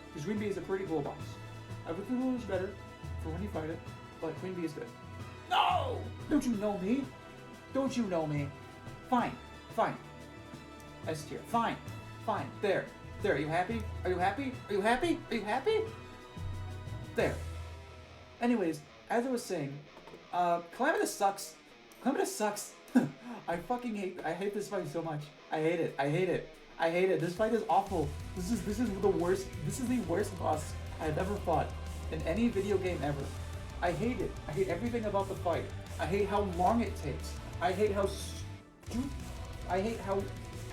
Because Queen Bee is a pretty cool boss. Everything is better for when you fight it, but Queen Bee is good. No! Don't you know me? Don't you know me? Fine. S tier. Fine. There. Are you happy? Are you happy? There. Anyways, as I was saying, Calamitous sucks. I hate this fight so much. I hate it. This fight is awful. This is the worst. This is the worst boss I've ever fought in any video game ever. I hate it. I hate everything about the fight. I hate how long it takes. I hate how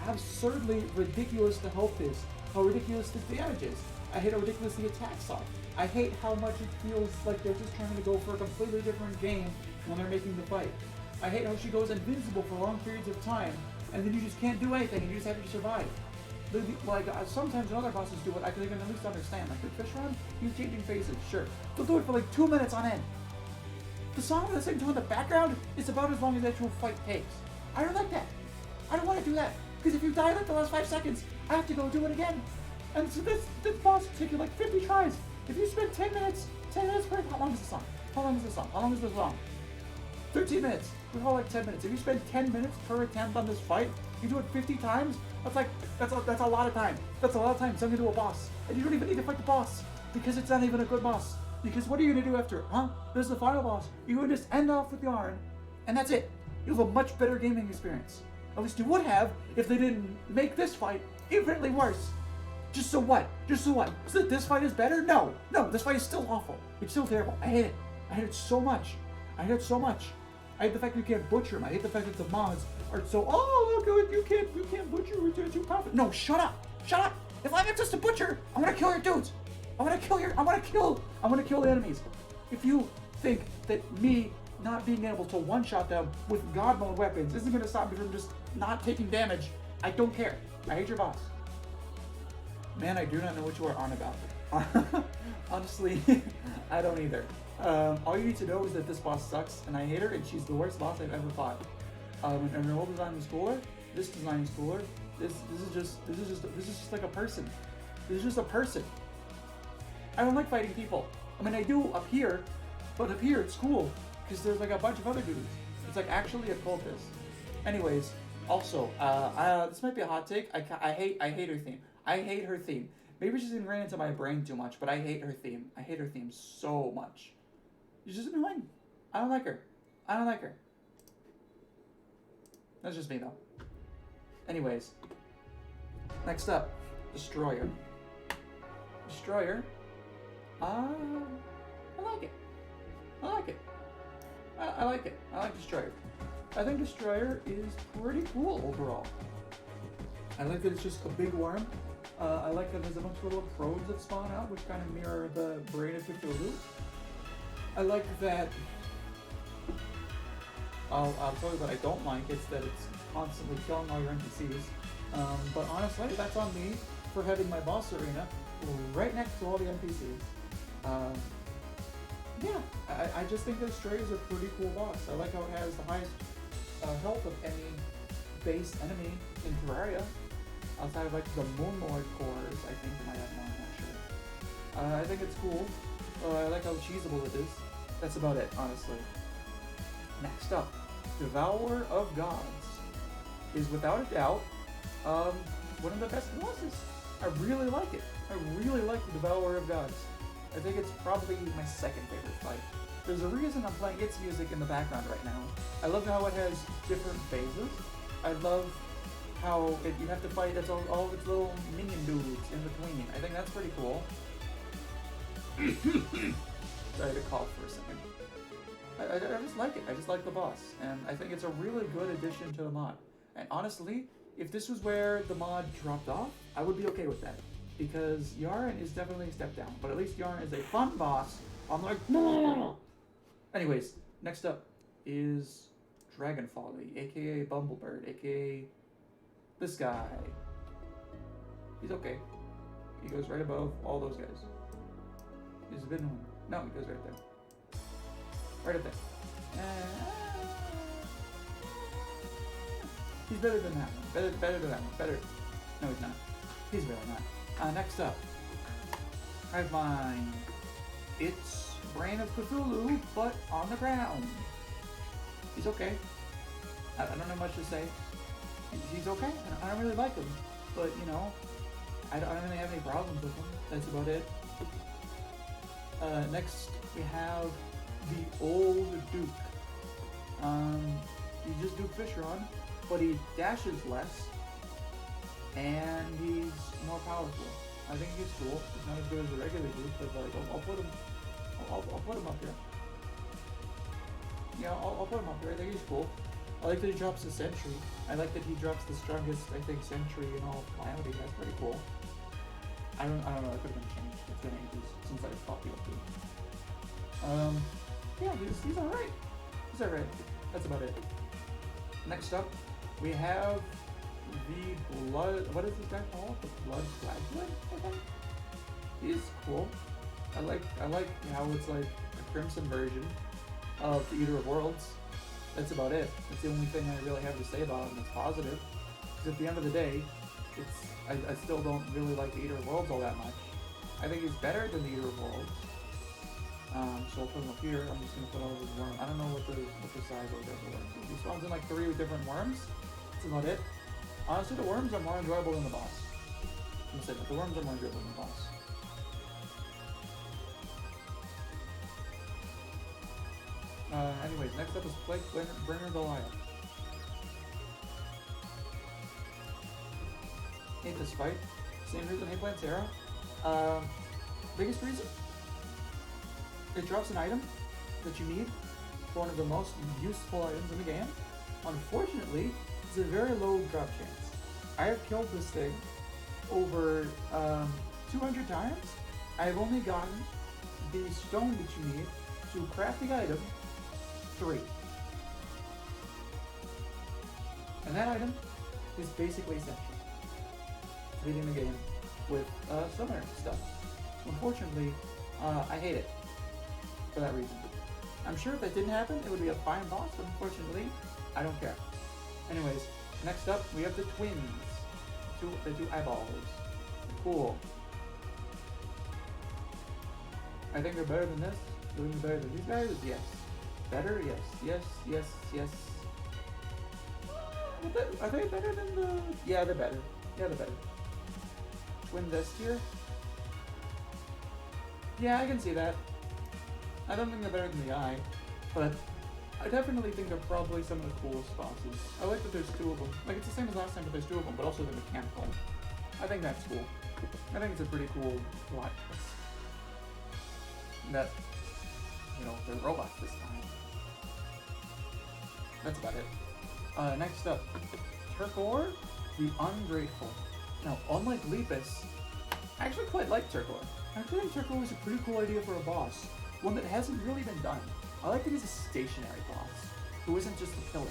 absurdly ridiculous the health is. How ridiculous the damage is. I hate how ridiculous the attacks are. I hate how much it feels like they're just trying to go for a completely different game when they're making the fight. I hate how she goes invincible for long periods of time, and then you just can't do anything, and you just have to survive. Sometimes when other bosses do it, I can even at least understand. Like the fish run, he's changing phases, sure. They'll do it for like 2 minutes on end. The song that's listening to in the background is about as long as the actual fight takes. I don't like that. I don't want to do that. Because if you die like the last 5 seconds, I have to go do it again. And so this boss will take you like 50 tries. If you spend 10 minutes per, how long is the song? How long is the song? 13 minutes. We call like 10 minutes. If you spend 10 minutes per attempt on this fight, you do it 50 times, that's a lot of time. That's a lot of time sunk into a boss. And you don't even need to fight the boss, because it's not even a good boss. Because what are you gonna do after? This is the final boss. You would just end off with Yarn, and that's it. You have a much better gaming experience. At least you would have if they didn't make this fight infinitely worse. Just so what? Just so what? So that this fight is better? No. No, this fight is still awful. It's still terrible. I hate it. I hate it so much. I hate it so much. I hate the fact that you can't butcher him. I hate the fact that the mods are so, oh, look, you can't butcher with your 2 confident. No, shut up. Shut up. If I have access to butcher, I'm gonna kill your dudes. I'm gonna kill the enemies. If you think that me not being able to one-shot them with God mode weapons isn't gonna stop me from just not taking damage, I don't care. I hate your boss. Man, I do not know what you are on about. Honestly, I don't either. All you need to know is that this boss sucks, and I hate her, and she's the worst boss I've ever fought. And her whole design is cooler. This design is cooler. This is just like a person. This is just a person. I don't like fighting people. I mean, I do up here, but up here it's cool because there's like a bunch of other dudes. It's like actually a cultist. Anyways, also, this might be a hot take. I hate her theme. I hate her theme. Maybe she's ingrained into my brain too much, but I hate her theme. I hate her theme so much. She's just annoying. I don't like her. I don't like her. That's just me though. Anyways, next up, Destroyer. Destroyer. I like it. I like it. I like it. I like Destroyer. I think Destroyer is pretty cool overall. I like that it's just a big worm. I like that there's a bunch of little probes that spawn out, which kind of mirror the brain of Cthulhu. I like that. I'll tell you what I don't like. It's that it's constantly killing all your NPCs. But honestly, that's on me for having my boss arena right next to all the NPCs. Yeah, I just think that Stray is a pretty cool boss. I like how it has the highest health of any base enemy in Terraria. Outside of like the Moonlord cores, I think it might have more, I'm not sure. I think it's cool. I like how cheesable it is. That's about it, honestly. Next up, Devourer of Gods is without a doubt one of the best bosses. I really like it. I really like the Devourer of Gods. I think it's probably my second favorite fight. There's a reason I'm playing its music in the background right now. I love how it has different phases. I love how you have to fight all its little minion dudes in between. I think that's pretty cool. Sorry to cough for a second. I just like it. I just like the boss. And I think it's a really good addition to the mod. And honestly, if this was where the mod dropped off, I would be okay with that. Because Yarn is definitely a step down. But at least Yarn is a fun boss. I'm like, no. Anyways, next up is Dragonfolly, aka Bumblebird, aka this guy. He's okay. He goes right above all those guys. He's a bit annoying. No, he goes right there. Right up there. He's better than that one. Better than that one. Better. No, he's not. He's really not. Next up, Hivemind. It's Brain of Cthulhu, but on the ground. He's okay. I don't know much to say. He's okay. I don't really like him, but you know, I don't really have any problems with him. That's about it. Next we have the Old Duke. He's just Duke Fishron, but he dashes less, and he's more powerful. I think he's cool. He's not as good as the regular Duke, but like I'll put him up here. Yeah, I'll put him up here. I think he's cool. I like that he drops the Sentry. I like that he drops the strongest, I think, Sentry in all of Calamity. That's pretty cool. I don't know. That could have been changed. It's been ages since I fought the Duke. Yeah, he's alright. He's alright. That's about it. Next up, we have the Blood. What is this guy called? The Blood Flaglet, I think. He's cool. I like how it's like a Crimson version of the Eater of Worlds. That's about it. That's the only thing I really have to say about him that's positive. Because at the end of the day, I still don't really like the Eater of Worlds all that much. I think he's better than the Eater of Worlds. So I'll put him up here. I'm just gonna put all of his worms. I don't know what the size of the worms is. He spawns in like 3 different worms. That's about it. Honestly, the worms are more enjoyable than the boss. I'm gonna say that the worms are more enjoyable than the boss. Anyways, next up is Plague Bringer Goliath. Hate this fight. Same reason I play Terra. Biggest reason? It drops an item that you need for one of the most useful items in the game. Unfortunately, it's a very low drop chance. I have killed this thing over 200 times. I have only gotten the stone that you need to craft the item 3. And that item is basically essential to beating the game with summoner stuff. Unfortunately, I hate it for that reason. I'm sure if that didn't happen, it would be a fine boss, but unfortunately, I don't care. Anyways, next up, we have the twins. The two eyeballs. Cool. I think they're better than this. Doing better than these guys? Yes. Better? Yes. Yes, yes, yes. Are they better than the... Yeah, they're better. Yeah, they're better. Twins S tier? Yeah, I can see that. I don't think they're better than the Eye, but I definitely think they're probably some of the coolest bosses. I like that there's 2 of them. Like, it's the same as last time, but there's 2 of them, but also they're mechanical. I think that's cool. I think it's a pretty cool plot twist. That, you know, they're robots this time. That's about it. Next up, Turkor, the Ungrateful. Now, unlike Lepus, I actually quite like Turkor. I actually think Turkor was a pretty cool idea for a boss. One that hasn't really been done. I like that he's a stationary boss, who isn't just the killers.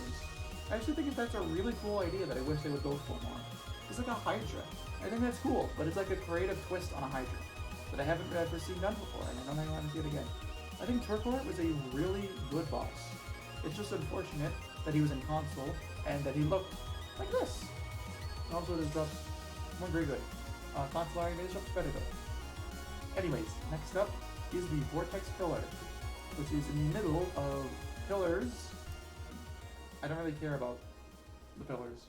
I actually think that's a really cool idea that I wish they would go for more. It's like a Hydra. I think that's cool, but it's like a creative twist on a Hydra that I haven't ever seen done before, and I don't think I want to see it again. I think Turkor was a really good boss. It's just unfortunate that he was in console, and that he looked like this. And also his drops weren't very good. Console animated drops better though. Anyways, next up is the Vortex Pillar, which is in the middle of pillars. I don't really care about the pillars.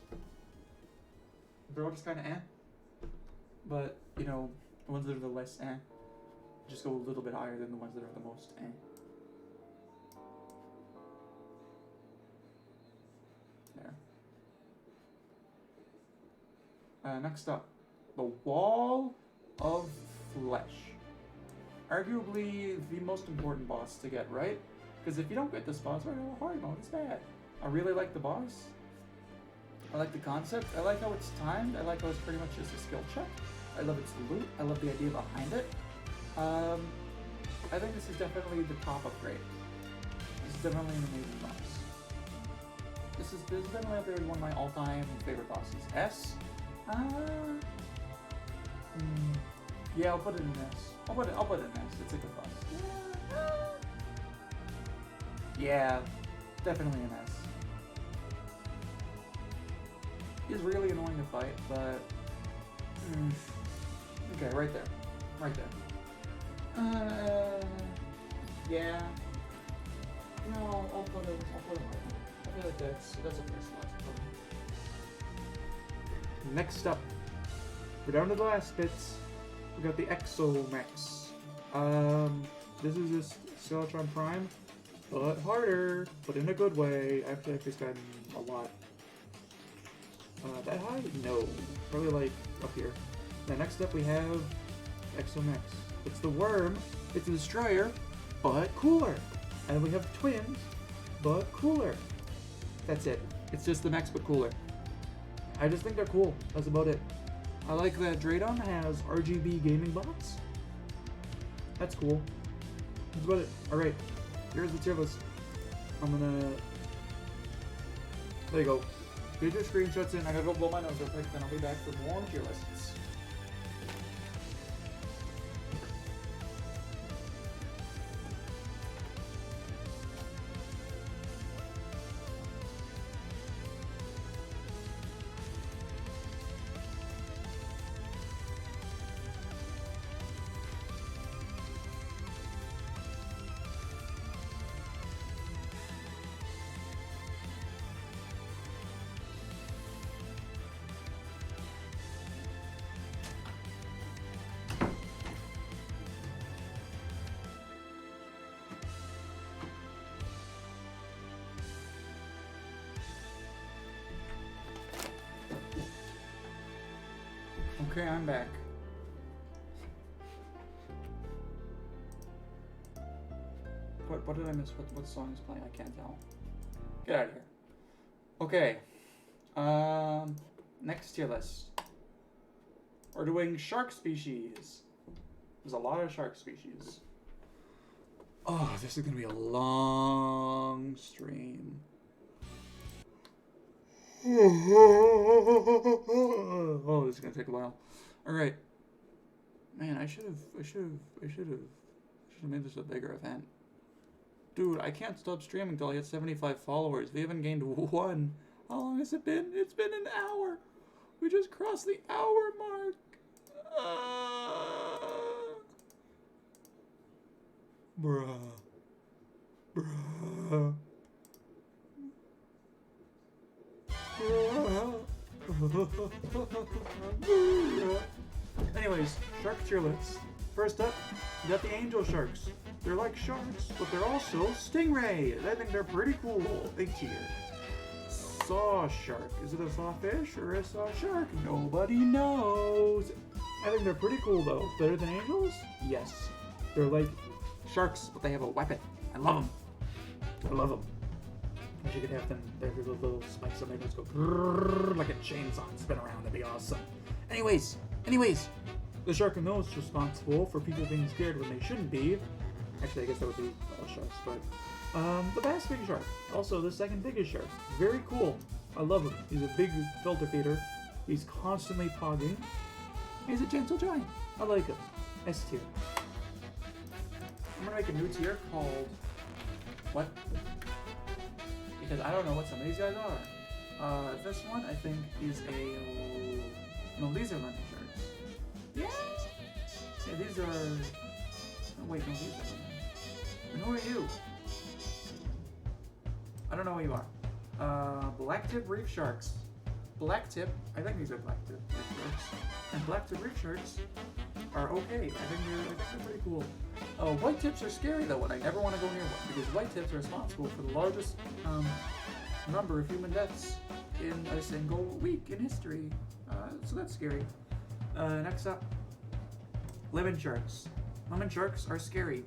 They're all just kind of eh. But, you know, the ones that are the less eh just go a little bit higher than the ones that are the most eh. There. Next up, the Wall of Flesh. Arguably the most important boss to get, right? Because if you don't get this boss, hard mode is bad. I really like the boss. I like the concept. I like how it's timed. I like how it's pretty much just a skill check. I love its loot. I love the idea behind it. I think this is definitely the top upgrade. This is definitely an amazing boss. This is definitely one of my all-time favorite bosses. S? Yeah, I'll put it in S. I'll put it in S. It's a good boss. Yeah, definitely an S. He's really annoying to fight, but okay, right there, right there. Yeah. No, I'll put it. I feel like that's a fair slot. Next up, we're down to the last bits. We got the Exomex. This is just Skeletron Prime, but harder, but in a good way. I feel like this gotten a lot. That high? No. Probably like up here. Now next up we have Exomex. It's the worm, it's a destroyer, but cooler. And we have twins, but cooler. That's it. It's just the Mex, but cooler. I just think they're cool. That's about it. I like that Draydon has RGB gaming bots. That's cool. That's about it. Alright, here's the tier list. There you go. Get your screenshots in. I gotta go blow my nose real quick, then I'll be back for more tier lists. Okay, I'm back. What did I miss? What song is playing? I can't tell. Get out of here. Okay. Next tier list. We're doing shark species. There's a lot of shark species. Oh, this is gonna be a long stream. Oh, this is gonna take a while. All right. Man, I should have made this a bigger event. Dude, I can't stop streaming until I get 75 followers. We haven't gained one. How long has it been? It's been an hour. We just crossed the hour mark. Bruh. Anyways, shark tier list. First up, you got the angel sharks. They're like sharks, but they're also stingrays. I think they're pretty cool. Big tier. Saw shark. Is it a sawfish or a saw shark? Nobody knows. I think they're pretty cool though. Better than angels? Yes. They're like sharks, but they have a weapon. I love them. I love them. Wish you could have them. Their little spikes on their nose go brrrr, like a chainsaw and spin around. That'd be awesome. Anyways. The shark and nose is responsible for people being scared when they shouldn't be. Actually, I guess that would be all sharks, but the bass big shark. Also, the second biggest shark. Very cool. I love him. He's a big filter feeder. He's constantly pogging. He's a gentle giant. I like him. S tier. I'm gonna make a new tier called what? Because I don't know what some of these guys are. This one I think is a no. These are lemon sharks. Yeah, these are. Oh, wait, no, these are lemon. And who are you? I don't know who you are. Blacktip reef sharks. Blacktip. I think these are blacktip reef sharks. And blacktip reef sharks are okay. I think they're pretty cool. White tips are scary though, and I never want to go near one because white tips are responsible for the largest number of human deaths in a single week in history. So that's scary. Next up, lemon sharks. Lemon sharks are scary.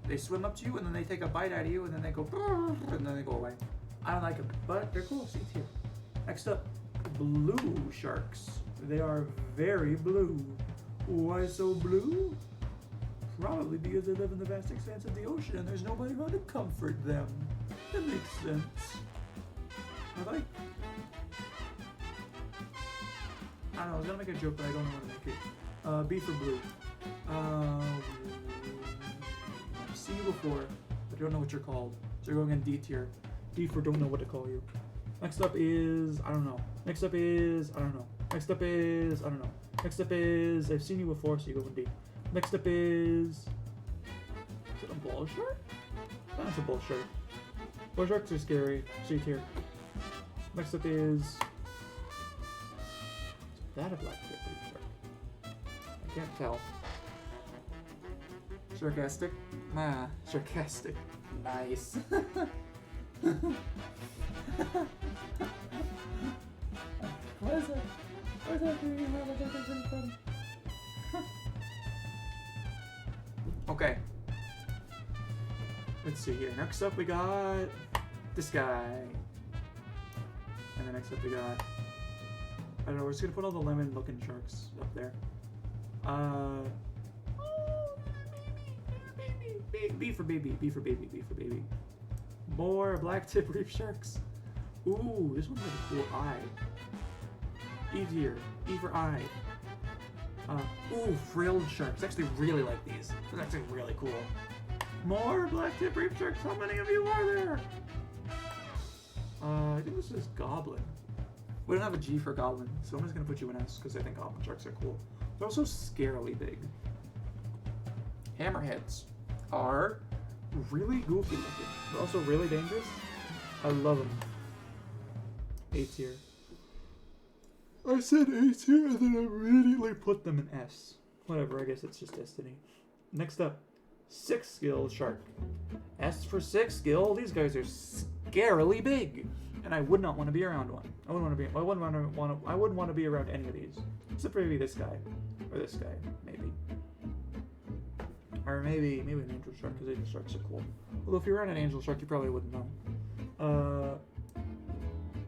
They swim up to you and then they take a bite out of you and then they go and then they go away. I don't like them, but they're cool. C tier. Next up, blue sharks. They are very blue. Why so blue? Probably because they live in the vast expanse of the ocean and there's nobody around to comfort them. That makes sense. I don't know, I was gonna make a joke, but I don't know how to make it. B for blue. I've seen you before, but I don't know what you're called. So you're going in D tier. D for don't know what to call you. Next up is, I don't know. Next up is, I don't know. Next up is, I don't know. Next up is, I've seen you before, so you go in D. Next up is it a bull shark? That's a bull shark. Bull sharks are scary. C tier. Next up is that a black reef shark? I can't tell. Sarcastic? Nah, sarcastic. Nice. What is that? What is that doing? That's pretty funny. Okay. Let's see here. Next up we got this guy. And then next up we got, I don't know, we're just gonna put all the lemon looking sharks up there. B for baby, B for baby, B for baby. More black tip reef sharks. Ooh, this one's got a cool eye. E tier, E for eye. Ooh, frilled sharks. I actually really like these. They're actually really cool. More black tip reef sharks. How many of you are there? I think this is goblin. We don't have a G for goblin, so I'm just gonna put you in S because I think goblin sharks are cool. They're also scarily big. Hammerheads are really goofy looking. They're also really dangerous. I love them. A tier. I said A tier and then I immediately put them in S. Whatever, I guess it's just destiny. Next up, 6 skill shark. S for 6 skill. These guys are scarily big, and I would not want to be around one. I wouldn't want to be around any of these, except for maybe this guy or this guy, maybe. All Or maybe an angel shark, because angel sharks are cool. Although if you're around an angel shark, you probably wouldn't know.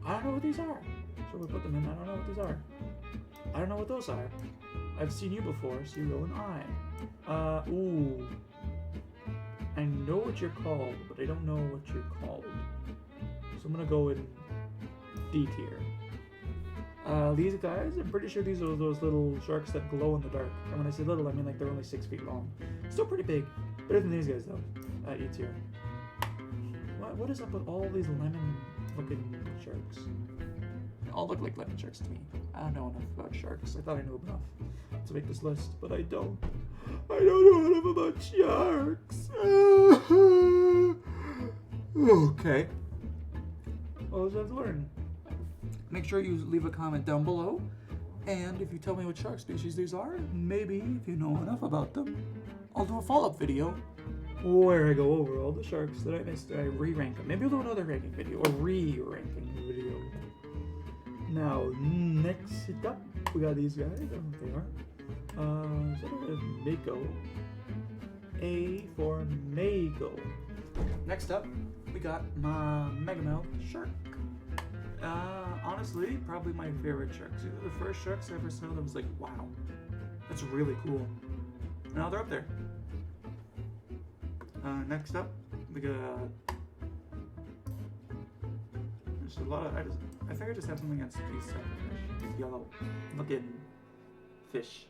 I don't know what these are. So we put them in. I don't know what these are. I don't know what those are. I've seen you before, so you go in I. Ooh. I know what you're called, but I don't know what you're called. So I'm gonna go in D tier. These guys, I'm pretty sure these are those little sharks that glow in the dark. And when I say little, I mean like they're only 6 feet long. Still pretty big. Better than these guys though. E tier. What is up with all these lemon-looking sharks? They all look like lemon sharks to me. I don't know enough about sharks. I thought I knew enough to make this list, but I don't. I don't know enough about sharks. Okay. Well, let's learn. Make sure you leave a comment down below, and if you tell me what shark species these are, maybe if you know enough about them, I'll do a follow-up video where I go over all the sharks that I missed and I re-rank them. Maybe I'll do another ranking video, a re-ranking video. Now, next up, we got these guys. I don't know what they are. So Mako. A for Mako. Next up, we got my Megamouth shark. Honestly, probably my favorite sharks. These are the first sharks I ever saw that was like, wow, that's really cool. Now they're up there. Next up, we got just a lot of. I think I just have something against these fish. These yellow looking fish.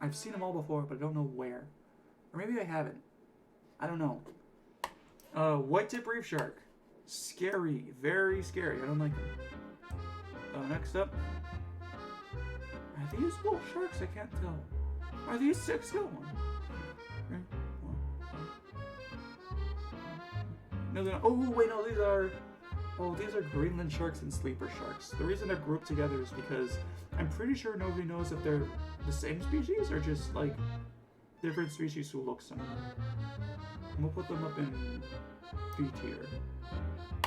I've seen them all before, but I don't know where. Or maybe I haven't. I don't know. White tip reef shark. Scary, very scary. I don't like them. Next up, are these bull sharks? I can't tell. Are these 6 going? No, they're not. Oh wait, no, these are. Oh, these are Greenland sharks and sleeper sharks. The reason they're grouped together is because I'm pretty sure nobody knows if they're the same species or just like different species who look similar. And we'll put them up in B tier.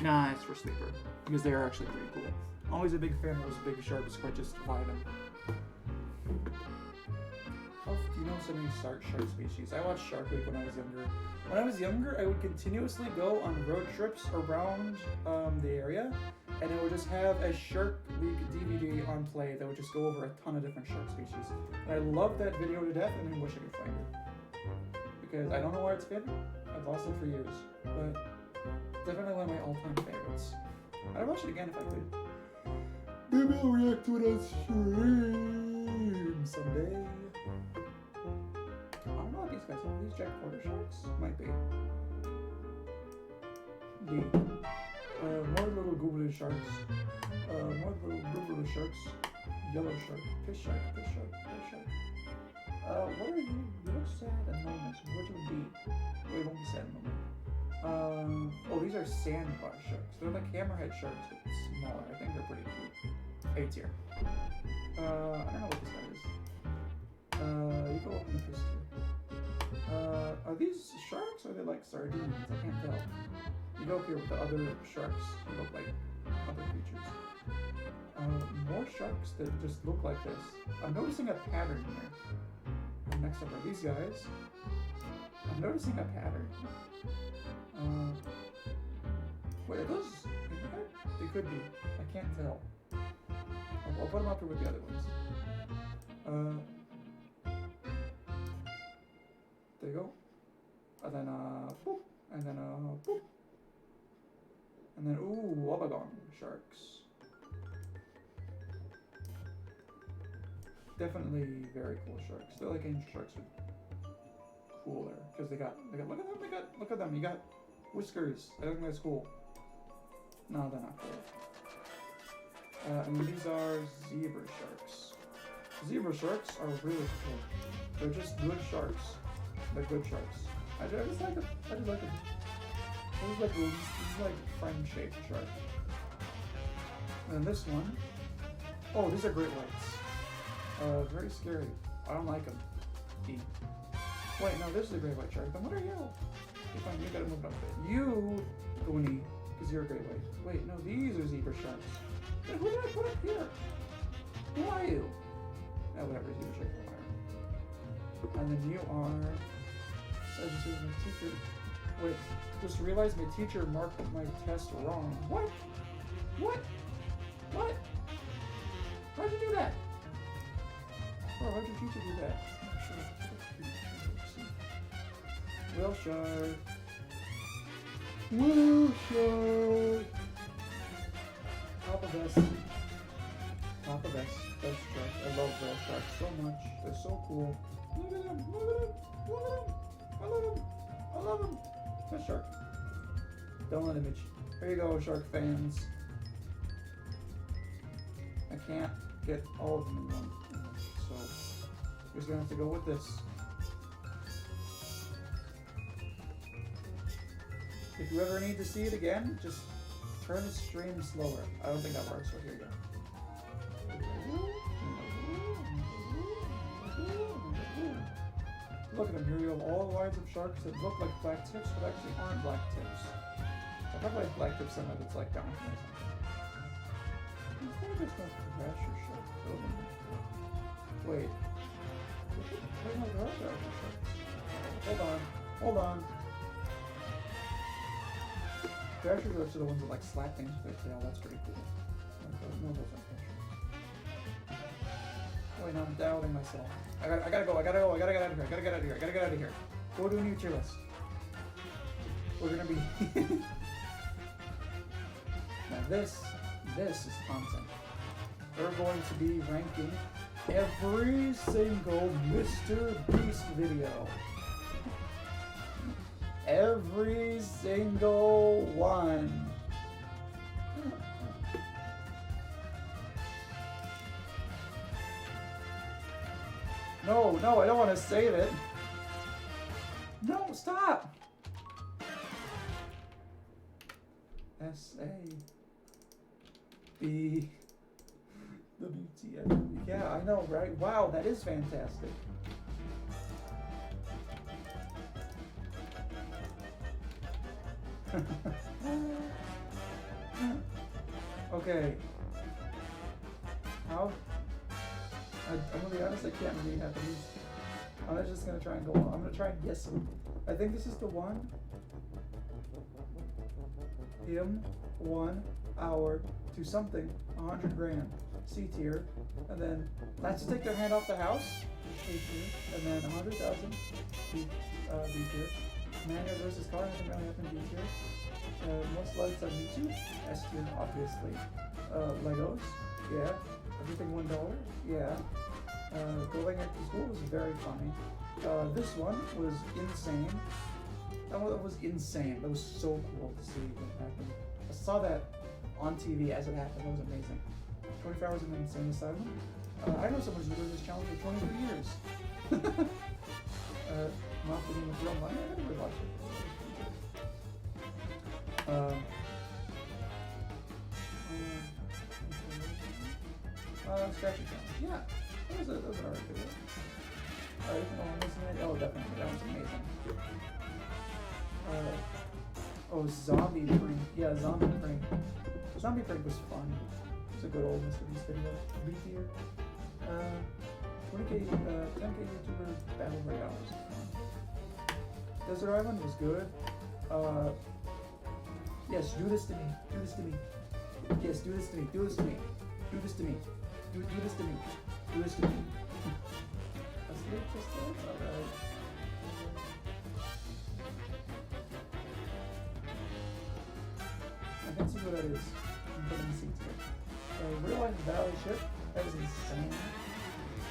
Nah, it's for sleeper because they are actually pretty cool. Always a big fan of those big sharks, but just find them. Do you know so many shark species? I watched Shark Week when I was younger. When I was younger, I would continuously go on road trips around the area, and I would just have a Shark Week DVD on play that would just go over a ton of different shark species. And I loved that video to death, and I wish I could find it. Because I don't know where it's been. I've lost it for years. But definitely one of my all-time favorites. I'd watch it again if I could. Maybe I'll react to it on stream someday. I don't know what these guys are. These Jack Porter sharks? Might be. D. More little googly sharks. More little googly sharks. Yellow shark. Fish shark. Fish shark. Fish shark. What are you? You look sad and lonely. So what would be? Well, you won't be sad and lonely. Oh, these are sandbar sharks. They're like hammerhead sharks, but smaller. I think they're pretty cute. A tier. I don't know what this guy is. You go up in the first tier. Are these sharks or are they like sardines? I can't tell. You go up here with the other sharks who look like other creatures. More sharks that just look like this. I'm noticing a pattern here. Next up are these guys. I'm noticing a pattern. Wait, are those? They could be. I can't tell. I'll put them up here with the other ones. There you go. And then boop. And then boop. And then Wobbegong sharks. Definitely very cool sharks. They're like angel sharks, but cooler because they got look at them. Look at them. You got whiskers. I think that's cool. No, they're not cool. And these are zebra sharks. Zebra sharks are really cool. They're just good sharks. They're good sharks. I just like them. I just like them. This is like friend-shaped shark. And this one. Oh, these are great whites. Very scary. I don't like them. D. Wait, no, this is a great white shark. Then what are you? Okay, fine, you gotta move it up a bit. You, Goonie, because you're a great white. Wait, no, these are zebra sharks. Wait, who did I put up here? Who are you? Oh, whatever, zebra sharks are. And then you are I just realized my teacher. Wait, just realized my teacher marked my test wrong. What? What? What? How'd you do that? Oh, how'd your teacher do that? Wilshire. Wilshire. Papa Best. Papa Best. Best shark. I love those sharks so much. They're so cool. Look at them. Look at them. Look at them. I love them. I love them. Best shark. Download image. There you go, shark fans. I can't get all of them in one. So, we're just gonna have to go with this. If you ever need to see it again, just turn the stream slower. I don't think that works, so here you go. Look at them, here you have all the lines of sharks that look like black tips, but actually aren't black tips. I thought like black tips somewhere that's like down here or something. I think there's no Thrasher shark. Wait. Wait, no, there are Thrasher sharks. Hold on. Hold on. Thrashers are actually the ones that like slap things with their tail. That's pretty cool. No, those aren't Thrashers. Wait, no, I'm doubting myself. I gotta go. I gotta get out of here. I gotta get out of here. Go to a new tier list. We're gonna be. Now this is content. We're going to be ranking every single Mr. Beast video. Every single one. No, I don't want to save it. No, stop. S-A-B-W-T-F. Yeah, I know, right? Wow, that is fantastic. Okay. How? I'm gonna be honest, I can't read half of these. I'm just gonna try and go on. I'm gonna try and guess them. I think this is the one. Him, 1 hour to something, 100 grand. C tier. And then, let's take their hand off the house. A tier. And then 100,000. B tier. Manual versus car, nothing really happened. B tier. Most likes on YouTube. S tier, obviously. Legos. Yeah. Everything $1. Yeah. Going into school was very funny. This one was insane. That one was insane. That was so cool to see what happened. I saw that on TV as it happened. That was amazing. 24 hours in an insane asylum. I know someone who's been doing this challenge for 23 years. Not getting with real money. I never watched it. Scratchy challenge. Yeah. That was an alright video. Oh, definitely. That was amazing. Zombie prank. Yeah, zombie prank. Zombie prank was fun. It was a good old Mr. Beast video. B tier. 10K YouTuber Battle Royale was fun. Desert Island was good. Yes, do this to me. Do this to me. Yes, do this to me. Do this to me. Do this to me. Do this to me. Do this to me. That's good. That's alright. I can see what that is. I'm putting seats here. Real life Battleship. That was insane.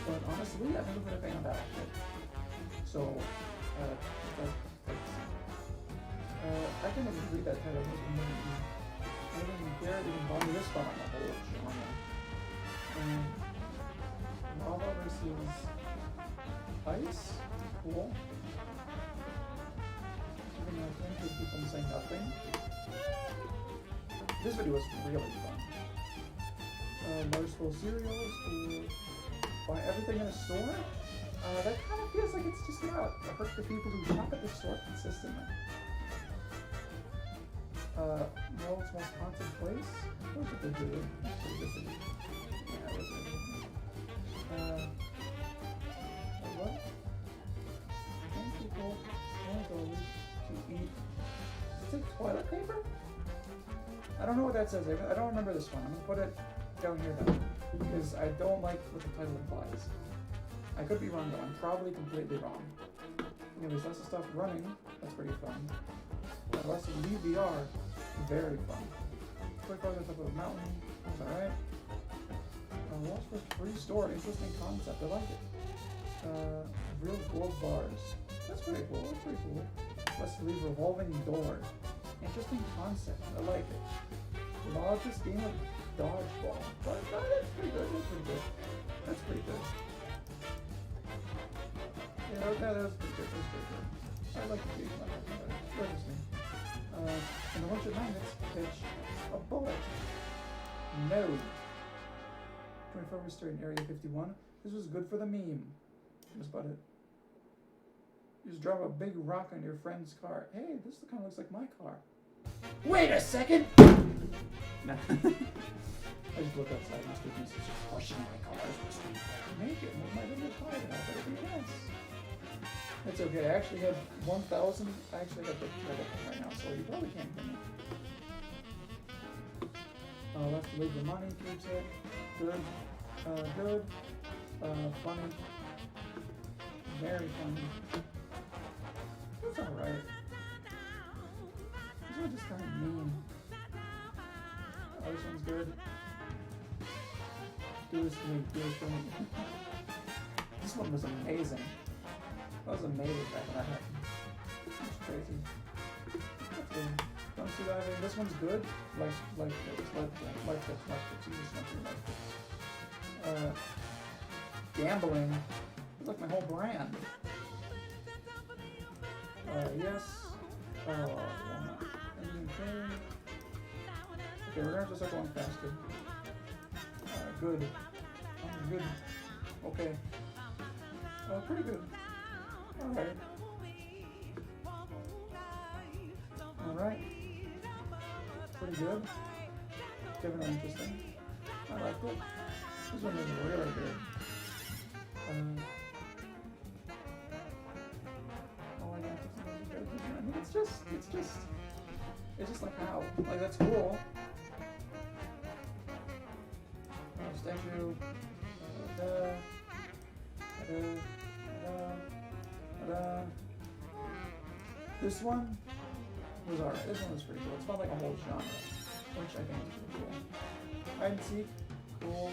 But honestly, I've never been a fan of Battleship. So, I can agree that title was amazing. I didn't even care, it even bought me this fun on the whole genre. Lava versus Ice? Cool. Even though I can't hear people saying nothing. This video was really fun. Large scale cereals, buy everything in a store? That kind of feels like it's just gonna hurt the people who shop at the store consistently. World's most haunted place? That was a good video. That's a pretty good video. Yeah, that was it. What? 10 people, 1 $20 to eat. Does it say toilet paper? I don't know what that says. I don't remember this one. I'm gonna put it down here though, because I don't like what the title implies. I could be wrong though. I'm probably completely wrong. Anyways, lots of stuff running. That's pretty fun. Lots of leave VR. Very fun. Quick on the top of a mountain. That's alright. Watch for free store. Interesting concept. I like it. Real gold bars. That's pretty cool. That's pretty cool. Let's leave revolving door. Interesting concept. I like it. Largest game of dodgeball. That's pretty good. That's pretty good. That's pretty good. Yeah, that was pretty good. That was pretty good. I like the game. That's just me. In a bunch of magnets, pitch a bullet. No. 24 restored in Area 51. This was good for the meme. That's about it. You just drop a big rock on your friend's car. Hey, this kind of looks like my car. Wait a second! No. I just looked outside and Mr. Beast is just pushing my cars. Make it. What am I going to try it? I better be nice. It's okay. I actually have 1,000. I actually have the treble right now, so you probably can't hear me. Left to leave the money, keeps it. Good. Good. Funny. Very funny. That's alright. These are just kind of mean. Oh, this one's good. Do this to me. Do this to me. This one was amazing. That was amazing back when that happened. That's crazy. That's good. Don't see that. I mean, this one's good. Like this. Jesus, not too gambling. It's like my whole brand. Yes. Oh, okay, we're gonna have to start going faster. Good. Good. Okay. Pretty good. Alright. Alright. Pretty good. Definitely interesting. I liked it. This one is really good. I mean, it's just like how? Like, that's cool. Statue. This one was alright. This one was pretty cool. It's felt like a whole genre, which I think is pretty cool. Hide and seek, cool.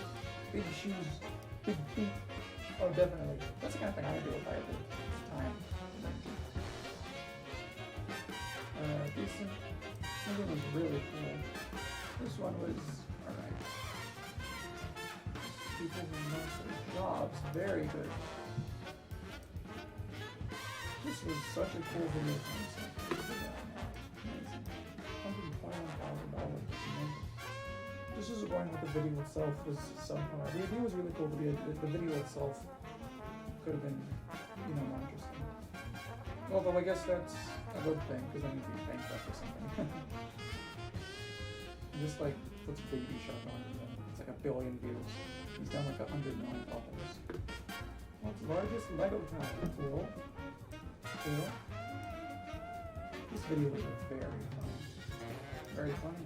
Big shoes, big feet. Oh, definitely. That's the kind of thing I would do if I had the time. Decent. This one was really cool. This one was alright. People who know their jobs, very good. This was such a cool video concept. Amazing. $121,000. This is going with the video itself was somehow. The idea was really cool, but the video itself could have been, more interesting. Although I guess that's a good thing, because then you'd be bankrupt or something. Just like puts Baby Shark on it, it's like 1 billion views. He's done like 100 million followers. World's largest Lego town. Cool. Cool. This video was very funny. Very funny.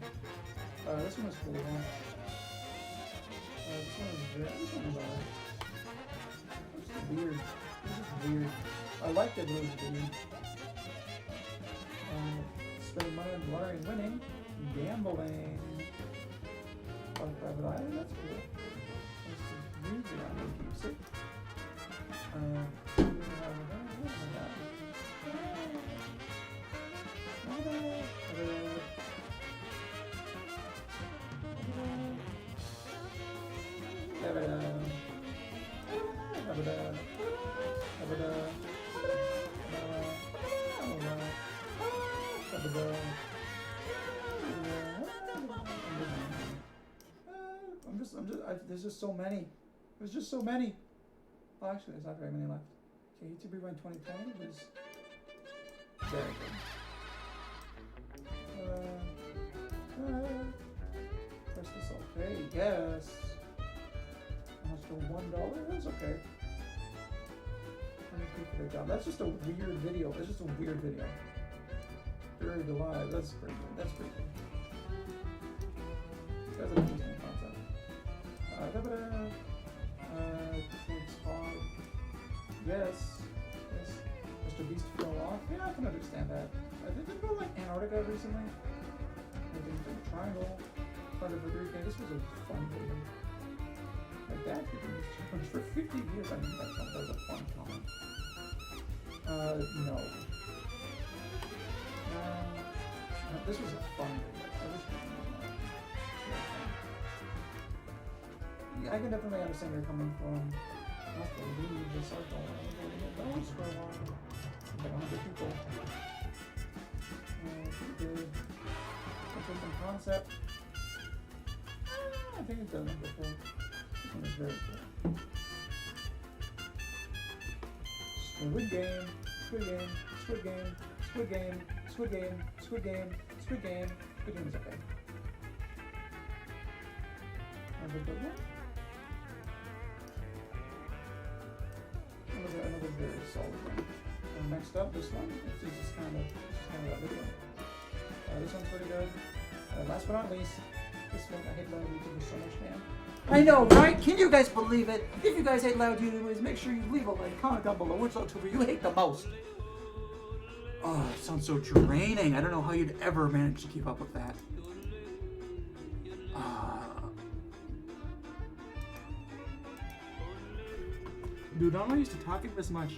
This one was cool. This one was alright. This is weird. This is weird. I liked it, but it was weird. Spending money on lottery and winning. Gambling. On private island, that's cool. That's weird around the keeps it. There's just so many. There's just so many. Oh, actually, there's not very many left. Okay, YouTube Rewind 2020 was very good. Press this okay, yes. Almost for $1, that's okay. for their job. That's just a weird video. It's just a weird video. Buried alive. That's pretty good. That's pretty good. That's an interesting concept. Spot. Yes. Yes. Mr. Beast fell off. Yeah, I can understand that. Did they go like Antarctica recently? Triangle. Thunder for 3K. This was a fun video. My dad did this challenge for 50 years. I mean, that was a fun comment. No. This was a fun video. I can definitely understand where you're coming from. Not to leave the circle. Don't scroll on. Like 100 people. Pretty good. Interesting concept. I think it's done before. This one is very good. Squid Game. Squid Game. Squid Game. Squid Game. Squid Game. Squid Game. Squid Game. Squid Game is okay. Another good one. Another very solid one. And next up, this one. This is kind of a video. This one's pretty good. Last but not least, this one I hate loud YouTube so much, man. I know, right? Can you guys believe it? If you guys hate loud YouTubers, make sure you leave a like, comment down below which YouTuber you hate the most. Oh, it sounds so draining. I don't know how you'd ever manage to keep up with that. Dude, I'm not used to talking this much.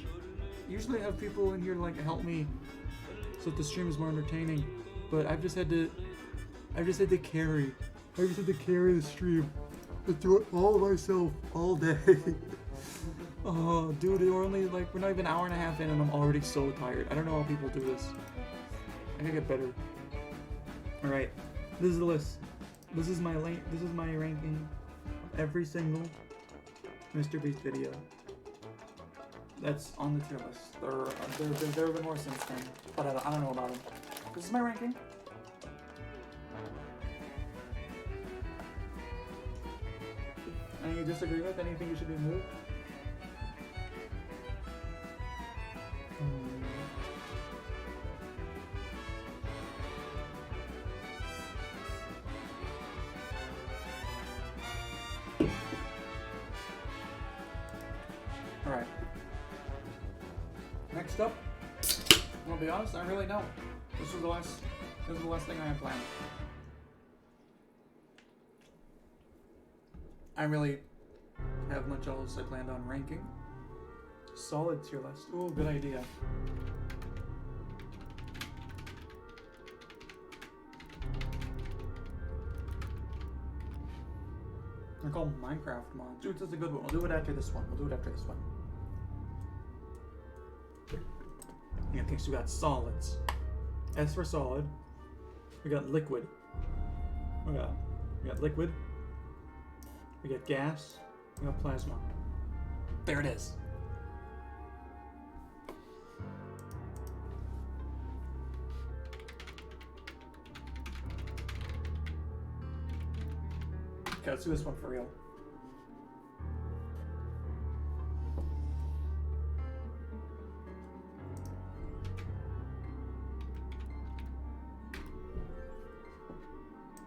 Usually I have people in here like help me so that the stream is more entertaining. But I've just had to carry the stream. I do it all myself all day. Oh, dude, we're not even an hour and a half in and I'm already so tired. I don't know how people do this. I gotta get better. Alright, this is the list. This is my ranking of every single Mr. Beast video. That's on the tier list. There have been more since then, but I don't know about them. This is my ranking. Anything you disagree with? Anything you should be moved? Alright. Next up, I'll be honest, I really don't. This was the last thing I had planned. I really have much else I planned on ranking. Solid tier list. Ooh, good idea. They're called Minecraft mods. Dude, this is a good one. We'll do it after this one. Yeah, okay, so we got solids. S for solid. We got liquid. We got liquid. We got gas. We got plasma. There it is. Okay, let's do this one for real.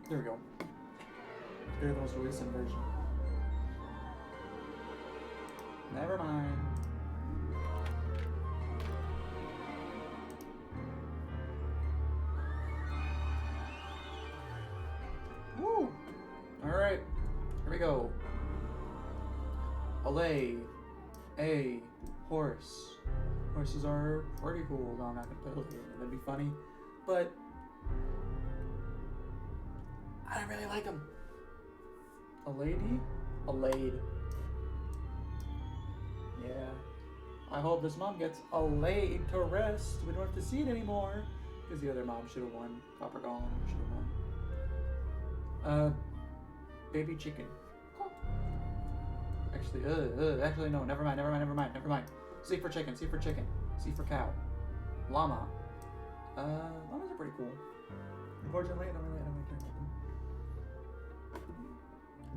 There we go. Here's the most recent version. Never mind. Woo! Alright, here we go. A horse. Horses are pretty cool. No, I'm not gonna tell you. That'd be funny. But I don't really like them. A lady? A laid. Yeah. I hope this mom gets a laid to rest. We don't have to see it anymore. Because the other mom should have won. Copper Golem should have won. Baby chicken. Actually no, never mind. C for chicken, C for cow. Llama. Llamas are pretty cool. Unfortunately, I don't really care about them.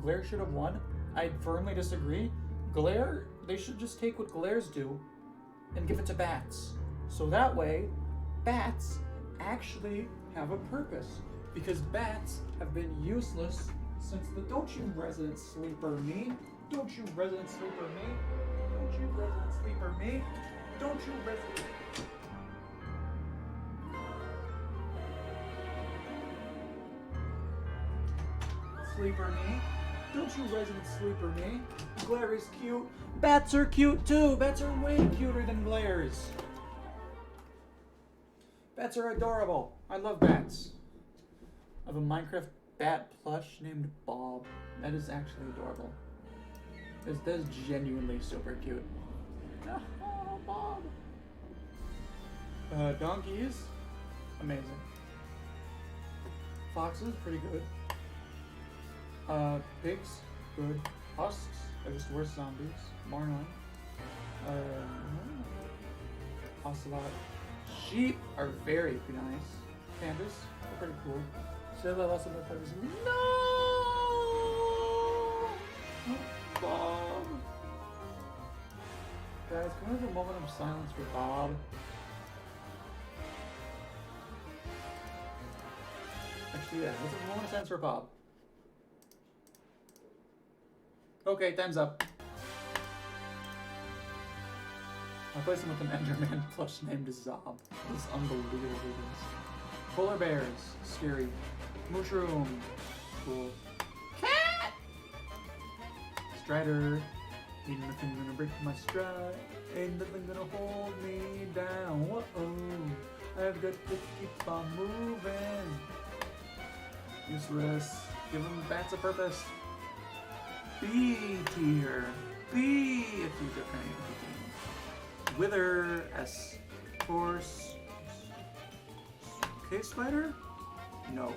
Glare should have won. I firmly disagree. Glare, they should just take what Glares do and give it to bats. So that way, bats actually have a purpose. Because bats have been useless since the don't you resident sleeper me. Don't you resident sleeper me. Don't you resident sleeper me. Don't you resident. Sleeper me. Don't you resident sleeper me. Glare is cute. Bats are cute too. Bats are way cuter than glares. Bats are adorable. I love bats. I have a Minecraft bat plush named Bob. That is actually adorable. That is genuinely super cute. Oh, Bob. Donkeys, amazing. Foxes, pretty good. Pigs, good. Husks, they're just worse zombies. More annoying. Ocelot. Sheep are very nice. Pandas are pretty cool. Should I lost some more feathers? No! Bob. Guys, can we have a moment of silence for Bob? Actually, yeah, let's have a moment of silence for Bob. Okay, time's up. I placed him with an Enderman plush named Zob. This is unbelievable. Polar bears, scary. Mushroom, cool. Cat! Strider, ain't nothing gonna break my stride. Ain't nothing gonna hold me down. Whoa, I've got to keep on moving. Useless. Give them bats a purpose. B tier. B if you get anything. Wither, S. Horse. Cave spider? No.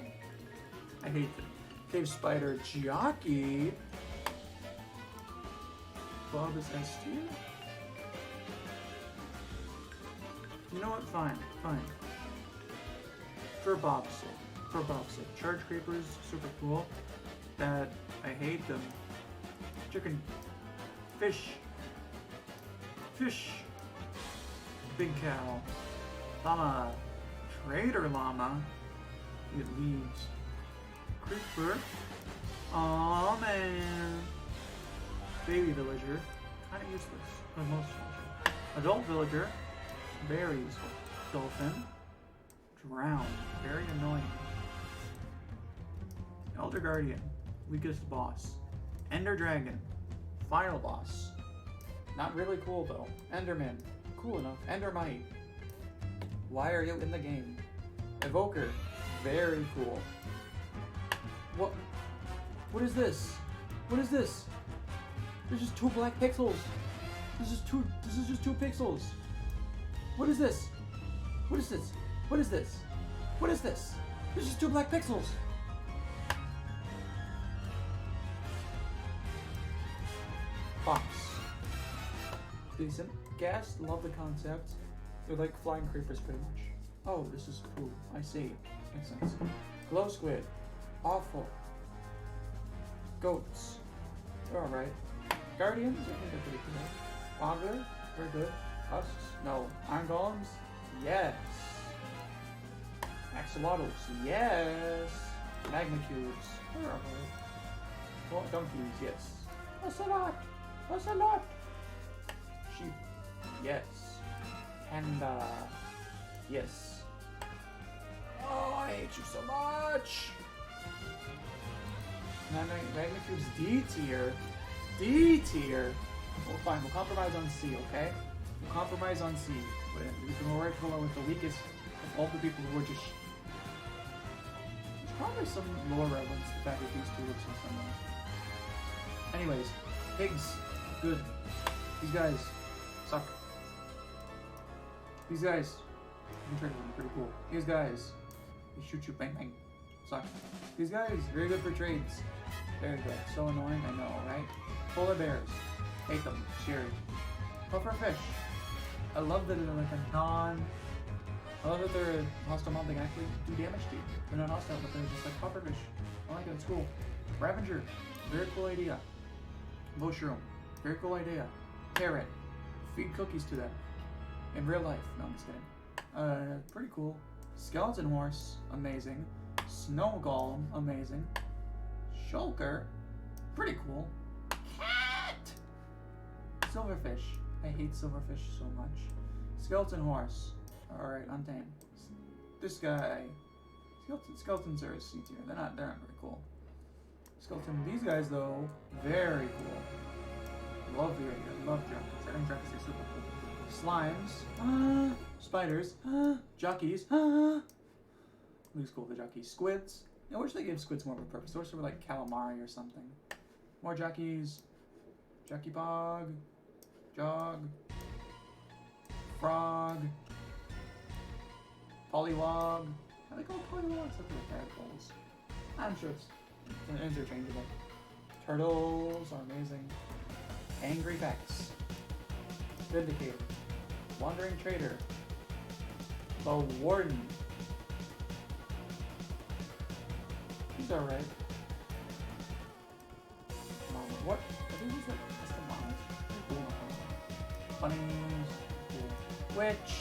I hate them. Cave spider. Jockey. Bob is S tier? You know what? Fine. Fine. For Bob's sake. For Bob's sake. Charge creepers, super cool. That I hate them. Chicken. Fish. Fish. Big cow. Llama. Trader llama. It leaves. Creeper. Aw man. Baby villager. Kinda useless. For most villager. Adult villager. Berries. Dolphin. Drown. Very annoying. Elder Guardian. Weakest boss. Ender Dragon. Final boss. Not really cool though. Enderman. Cool enough. Endermite. Why are you in the game? Evoker. Very cool. What? What is this? What is this? There's just 2 black pixels. This is just two pixels. What is this? What is this? What is this? What is this? There's just 2 black pixels. Fox. Decent. Ghast, love the concept. They're like flying creepers pretty much. Oh, this is cool. I see. Makes sense. Glow squid. Awful. Goats. They're alright. Guardians, I think they're pretty cool. Augur, very good. Husks, no. Iron golems, yes. Axolotls, yes. Magnacubes, they're alright. Well, donkeys, yes. Ocelot, ocelot. Sheep, yes. Panda, yes. Oh, I hate you so much. Magnacube's D tier. D tier. Well, fine. We'll compromise on C, okay? We'll compromise on C. We can go right below with the weakest of all the people who are just. There's probably some lower relevance to the fact that these two look so similar. Anyways, pigs, good. These guys suck. These guys, you can trade them, pretty cool. These guys, they shoot you, bang bang, suck. These guys, very good for trades. Very good. So annoying, I know, right? Polar bears, hate them, scary. Puffer fish, I love that they're like a non. I love that they're a hostile mob. They can actually do damage to you. They're not hostile, but they're just like puffer fish. I like it. It's cool. Ravager, very cool idea. Mushroom, very cool idea. Parrot, feed cookies to them. in real life. No, I'm just kidding. Pretty cool. Skeleton horse, amazing. Snow golem, amazing. Shulker, pretty cool. Cat! Silverfish. I hate silverfish so much. Skeleton horse. Alright, untamed. This guy. Skeletons are C tier. They're not very cool. Skeleton. These guys though, very cool. Love the idea. Love junkies. I think junkies are super cool. Slimes. Spiders. Jockeys. Looks cool, the jockeys. Squids. I wish they gave squids more of a purpose. I wish they were like calamari or something. More jockeys. Jockey Bog. Jog. Frog. Pollywog. How do they call pollywogs? That's what tadpoles. I'm sure it's interchangeable. Turtles are amazing. Angry Vex. Vindicator. Wandering Trader. The Warden. He's alright. What? I think he's like customized. Cool. Bunnies. Cool. Witch.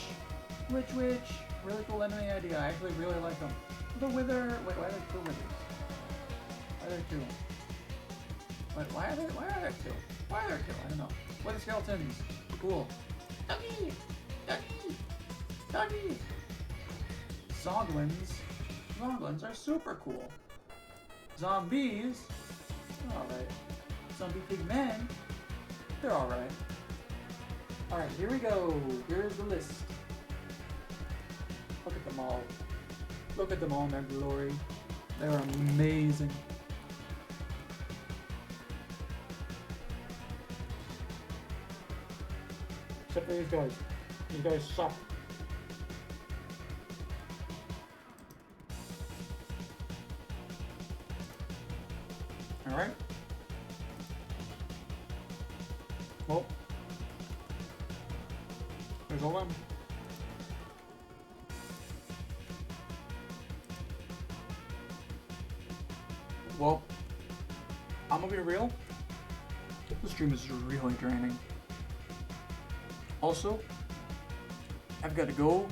Really cool enemy idea. I actually really like them. The Wither. Wait, why are there two Withers? Why are there two? Wait, why are there two? Why are there two? I don't know. Wither skeletons. Cool. Doggy. Zoglins are super cool. Zombies. They're alright. Zombie pigmen. They're alright. Alright, here we go. Here's the list. Look at them all. Look at them all in their glory. They are amazing. Except for these guys. These guys suck. Alright. Well. There's all them. Well, I'm gonna be real. This stream is really draining. Also, I've got to go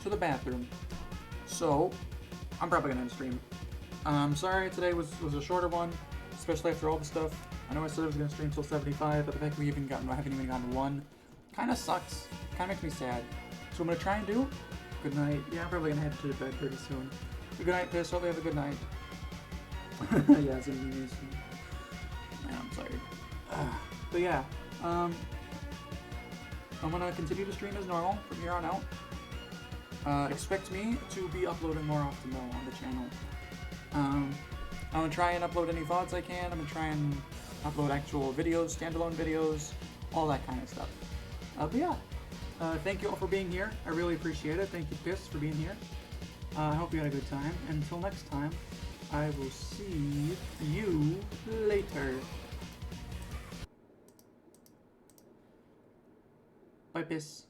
to the bathroom. So, I'm probably gonna end stream. I'm sorry today was a shorter one, especially after all the stuff. I know I said I was gonna stream till 75, but the fact we haven't even gotten one, kind of sucks. Kind of makes me sad. So what I'm gonna try and do. Good night. Yeah, I'm probably gonna head to bed pretty soon. Good night, Piss. Hope you have a good night. Yeah, it's gonna be amazing. Man, I'm tired. But yeah, I'm gonna continue to stream as normal from here on out. Expect me to be uploading more often though on the channel. I'm gonna try and upload any VODs I can. I'm gonna try and upload actual videos, standalone videos, all that kind of stuff. But yeah, thank you all for being here. I really appreciate it. Thank you, Piss, for being here. I hope you had a good time. And until next time, I will see you later. Bye, Piss.